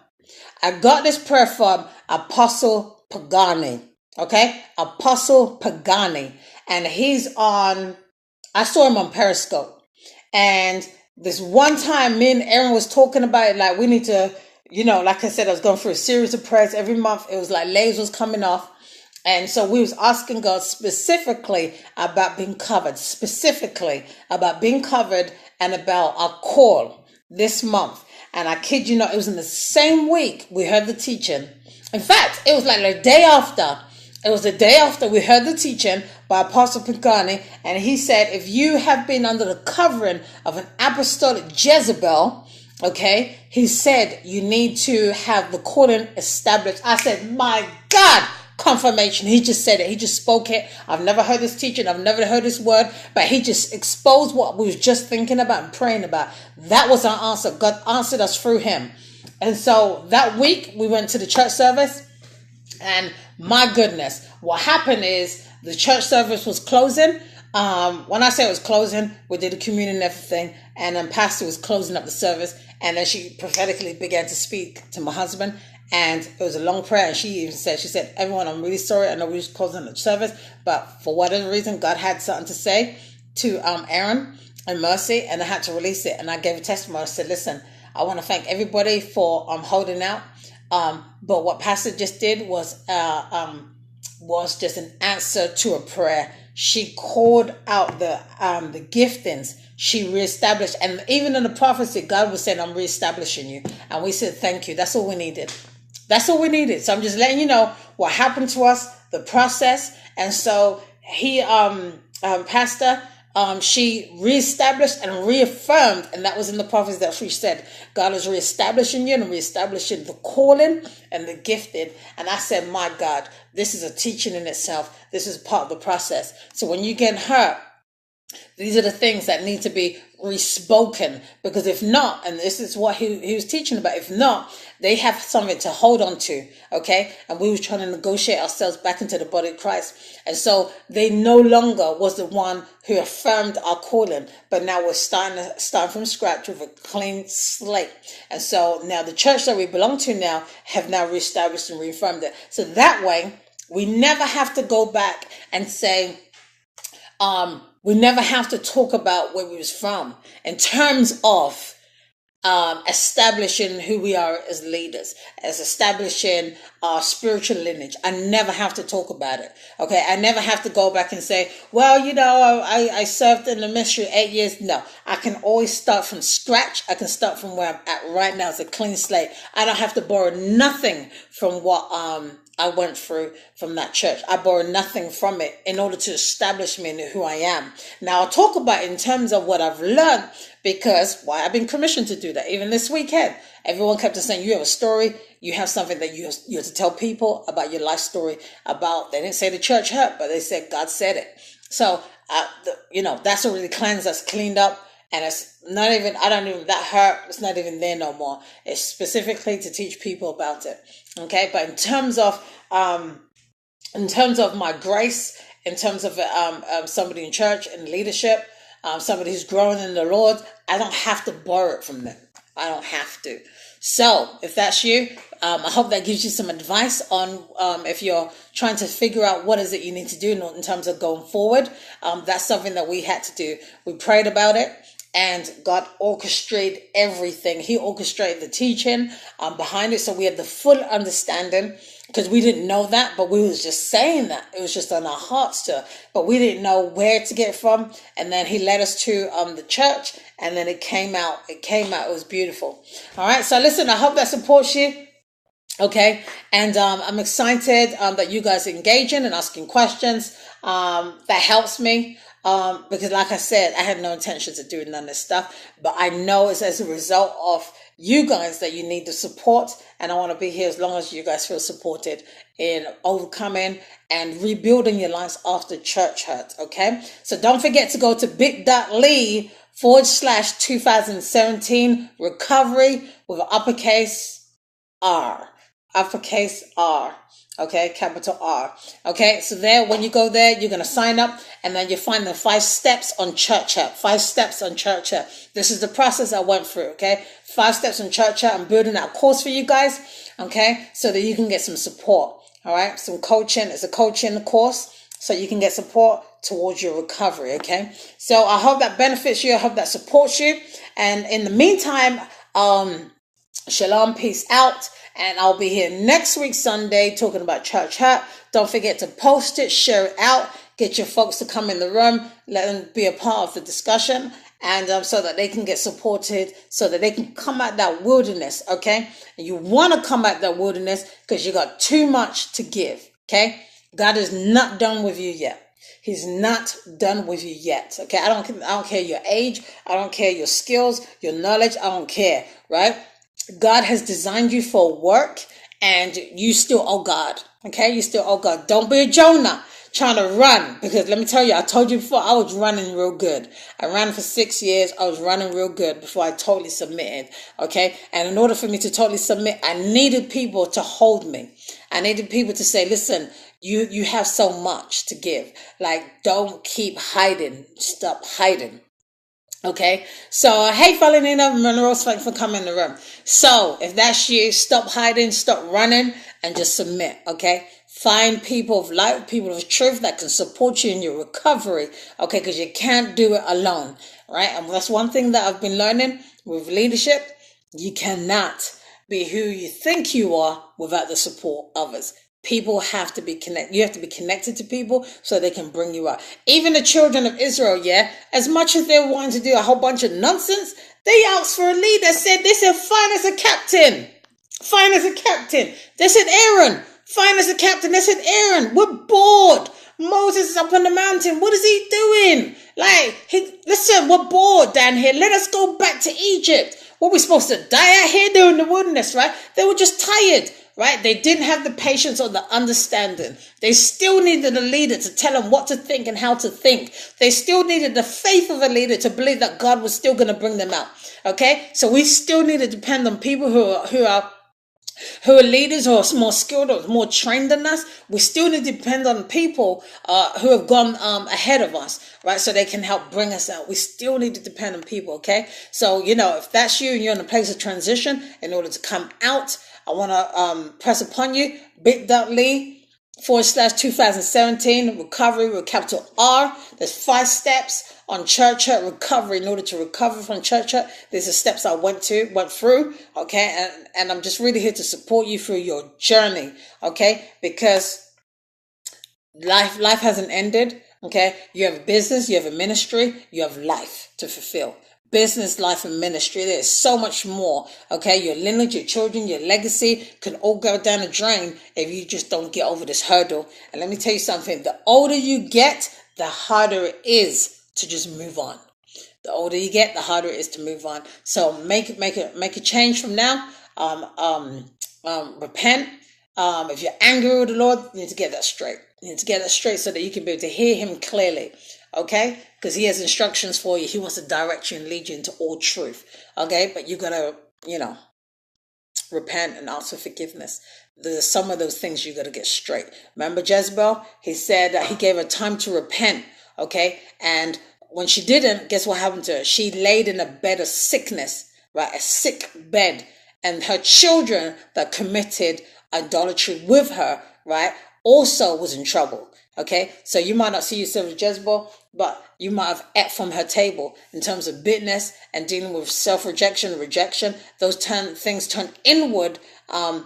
I got this prayer from Apostle Pagani. Okay? Apostle Pagani. And I saw him on Periscope. And this one time me and Aaron was talking about it, like we need to, like I said, I was going through a series of prayers every month. It was like layers was coming off. And so we was asking God specifically about being covered, and about our call this month. And I kid you not, it was in the same week we heard the teaching. In fact, it was like the day after. It was the day after we heard the teaching by Apostle Pagani, and he said, if you have been under the covering of an apostolic Jezebel, okay, he said you need to have the calling established. I said, my God, confirmation. He just said it. He just spoke it. I've never heard this teaching. I've never heard this word, but he just exposed what we was just thinking about and praying about. That was our answer. God answered us through him. And so that week we went to the church service, and my goodness, what happened is the church service was closing. When I say it was closing, we did the communion and everything, and then pastor was closing up the service, and then she prophetically began to speak to my husband, and it was a long prayer, and she said, everyone, I'm really sorry, I know we was closing the service, but for whatever reason, God had something to say to Aaron and Mercy, and I had to release it, and I gave a testimony. I said, listen, I want to thank everybody for holding out. But what Pastor just did was just an answer to a prayer. She called out the giftings. She reestablished, and even in the prophecy, God was saying, "I'm reestablishing you," and we said, "Thank you." That's all we needed. That's all we needed. So I'm just letting you know what happened to us, the process, and so he, Pastor. She reestablished and reaffirmed, and that was in the prophecy that she said, God is reestablishing you and reestablishing the calling and the gifting. And I said, my God, this is a teaching in itself. This is part of the process. So when you get hurt, these are the things that need to be respoken, because if not, and this is what he was teaching about, if not, they have something to hold on to, okay? And we was trying to negotiate ourselves back into the body of Christ. And so they no longer was the one who affirmed our calling, but now we're starting from scratch with a clean slate. And so now the church that we belong to now have now reestablished and reaffirmed it. So that way, we never have to go back and say, we never have to talk about where we was from in terms of establishing who we are as leaders, as establishing our spiritual lineage. I never have to talk about it. Okay. I never have to go back and say, well, I served in the ministry 8 years. No, I can always start from scratch. I can start from where I'm at right now. It's a clean slate. I don't have to borrow nothing from what, I went through from that church. I borrowed nothing from it in order to establish me in who I am. Now I'll talk about it in terms of what I've learned, because I've been commissioned to do that. Even this weekend, everyone kept on saying, you have a story, you have something that you have to tell people about your life story about. They didn't say the church hurt, but they said God said it. So, that's already cleansed us, cleaned up. And it's not even, that hurt, it's not even there no more. It's specifically to teach people about it. Okay. But in terms of my grace, in terms of somebody in church and leadership, somebody who's growing in the Lord, I don't have to borrow it from them. I don't have to. So if that's you, I hope that gives you some advice on if you're trying to figure out what is it you need to do in terms of going forward. That's something that we had to do. We prayed about it. And God orchestrated everything. He orchestrated the teaching behind it. So we had the full understanding, because we didn't know that, but we was just saying that. It was just on our hearts to, but we didn't know where to get it from. And then he led us to the church, and then it came out. It was beautiful. All right. So listen, I hope that supports you. Okay. And I'm excited that you guys are engaging and asking questions. That helps me. Because like I said, I had no intentions of doing none of this stuff, but I know it's as a result of you guys that you need the support, and I want to be here as long as you guys feel supported in overcoming and rebuilding your lives after church hurt. Okay. So don't forget to go to bit.ly/2017 recovery with an uppercase R. Okay, capital R. Okay, so there, when you go there, you're going to sign up, and then you find the 5 steps on church hurt. 5 steps on church hurt. This is the process I went through. Okay, 5 steps on church hurt. I'm building that course for you guys. Okay, so that you can get some support. All right, some coaching. It's a coaching course, so you can get support towards your recovery. Okay, so I hope that benefits you. I hope that supports you. And in the meantime, shalom, peace out. And I'll be here next week, Sunday, talking about church hurt. Don't forget to post it, share it out, get your folks to come in the room, let them be a part of the discussion, and so that they can get supported, so that they can come out that wilderness, okay? And you want to come out that wilderness because you got too much to give, okay? God is not done with you yet. He's not done with you yet, okay? I don't care your age. I don't care your skills, your knowledge. I don't care, right? God has designed you for work, and you still owe God, okay? You still owe God. Don't be a Jonah trying to run, because let me tell you, I told you before, I was running real good. I ran for 6 years. I was running real good before I totally submitted, okay? And in order for me to totally submit, I needed people to hold me. I needed people to say, listen, you have so much to give. Like, don't keep hiding. Stop hiding. Okay, so hey, Falinina Monroe, thanks for coming in the room. So if that's you, stop hiding, stop running, and just submit. Okay, find people of light, people of truth that can support you in your recovery. Okay, because you can't do it alone, right? And that's one thing that I've been learning with leadership. You cannot be who you think you are without the support of others. People have to be connected. You have to be connected to people so they can bring you up. Even the children of Israel, yeah, as much as they were wanting to do a whole bunch of nonsense, they asked for a leader. They said, find us a captain. Find us a captain. They said, Aaron, find us a captain. They said, Aaron, we're bored. Moses is up on the mountain. What is he doing? Listen, we're bored down here. Let us go back to Egypt. What, we supposed to die out here during the wilderness, right? They were just tired. Right? They didn't have the patience or the understanding. They still needed a leader to tell them what to think and how to think. They still needed the faith of a leader to believe that God was still going to bring them out. Okay? So we still need to depend on people who are leaders, who are more skilled or more trained than us. We still need to depend on people who have gone ahead of us, right? So they can help bring us out. We still need to depend on people, okay? So, if that's you and you're in a place of transition, in order to come out, I want to press upon you, bit.ly/2017 recovery with capital R. There's 5 steps on church hurt recovery. In order to recover from church hurt, these are steps I went through, okay? And I'm just really here to support you through your journey, okay? Because life hasn't ended, okay? You have a business, you have a ministry, you have life to fulfill. Business, life, and ministry. There's so much more. Okay, your lineage, your children, your legacy can all go down the drain if you just don't get over this hurdle. And let me tell you something: the older you get, the harder it is to just move on. The older you get, the harder it is to move on. So make a change from now. Repent. If you're angry with the Lord, you need to get that straight. You need to get that straight so that you can be able to hear Him clearly. Okay? Because He has instructions for you. He wants to direct you and lead you into all truth. Okay? But you got to, repent and ask for forgiveness. There's some of those things you got to get straight. Remember Jezebel? He said that He gave her time to repent. Okay? And when she didn't, guess what happened to her? She laid in a bed of sickness, right? A sick bed. And her children that committed idolatry with her, right, also was in trouble. Okay, so you might not see yourself as Jezebel, but you might have ate from her table in terms of bitterness and dealing with self-rejection, rejection. Those things turn inward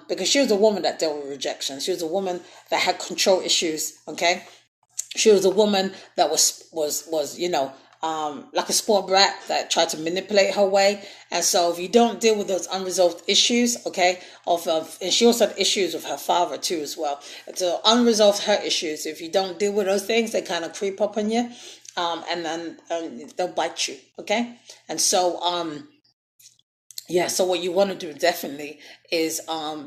because she was a woman that dealt with rejection. She was a woman that had control issues. Okay, she was a woman that was like a sport brat that tried to manipulate her way. And so if you don't deal with those unresolved issues, okay, and she also had issues with her father too as well. So unresolved her issues, if you don't deal with those things, they kind of creep up on you, and then they'll bite you, okay? And so, so what you want to do definitely is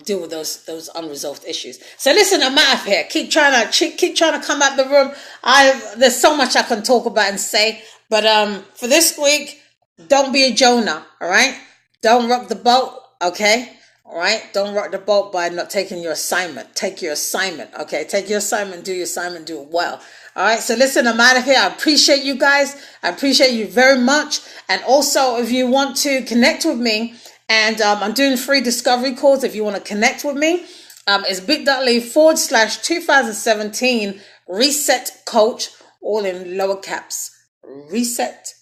deal with those unresolved issues. So listen, I'm out of here. Keep trying to come out the room. There's so much I can talk about and say, but for this week, don't be a Jonah, all right? Don't rock the boat, okay? All right? Don't rock the boat by not taking your assignment. Take your assignment, okay? Take your assignment, do your assignment, do it well. All right, so listen, I'm out of here. I appreciate you guys. I appreciate you very much. And also, if you want to connect with me, and I'm doing free discovery calls. If you want to connect with me, it's bit.ly/2017 reset coach, all in lower caps. Reset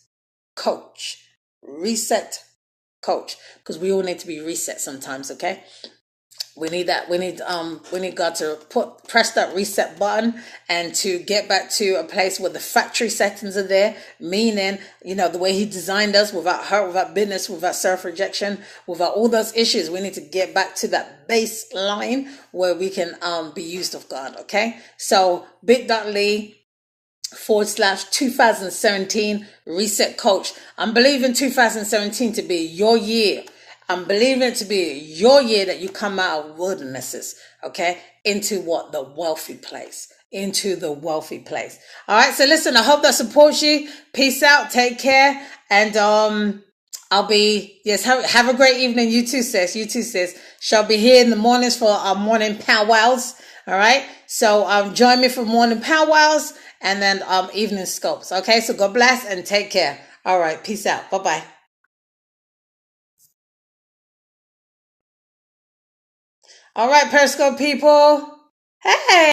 coach. Reset coach. Because we all need to be reset sometimes, okay? We need that. We need God to press that reset button and to get back to a place where the factory settings are there, meaning, the way He designed us, without hurt, without bitterness, without self-rejection, without all those issues. We need to get back to that baseline where we can be used of God. Okay. So bit.ly/2017 reset coach. I'm believing 2017 to be your year. I'm believing it to be your year that you come out of wildernesses, okay, into what? The wealthy place. Into the wealthy place. All right. So listen, I hope that supports you. Peace out. Take care. And I'll be, yes, have a great evening. You too, sis. You too, sis. Shall be here in the mornings for our morning powwows. All right. So join me for morning powwows and then evening scopes. Okay. So God bless and take care. All right. Peace out. Bye-bye. All right, Periscope people. Hey.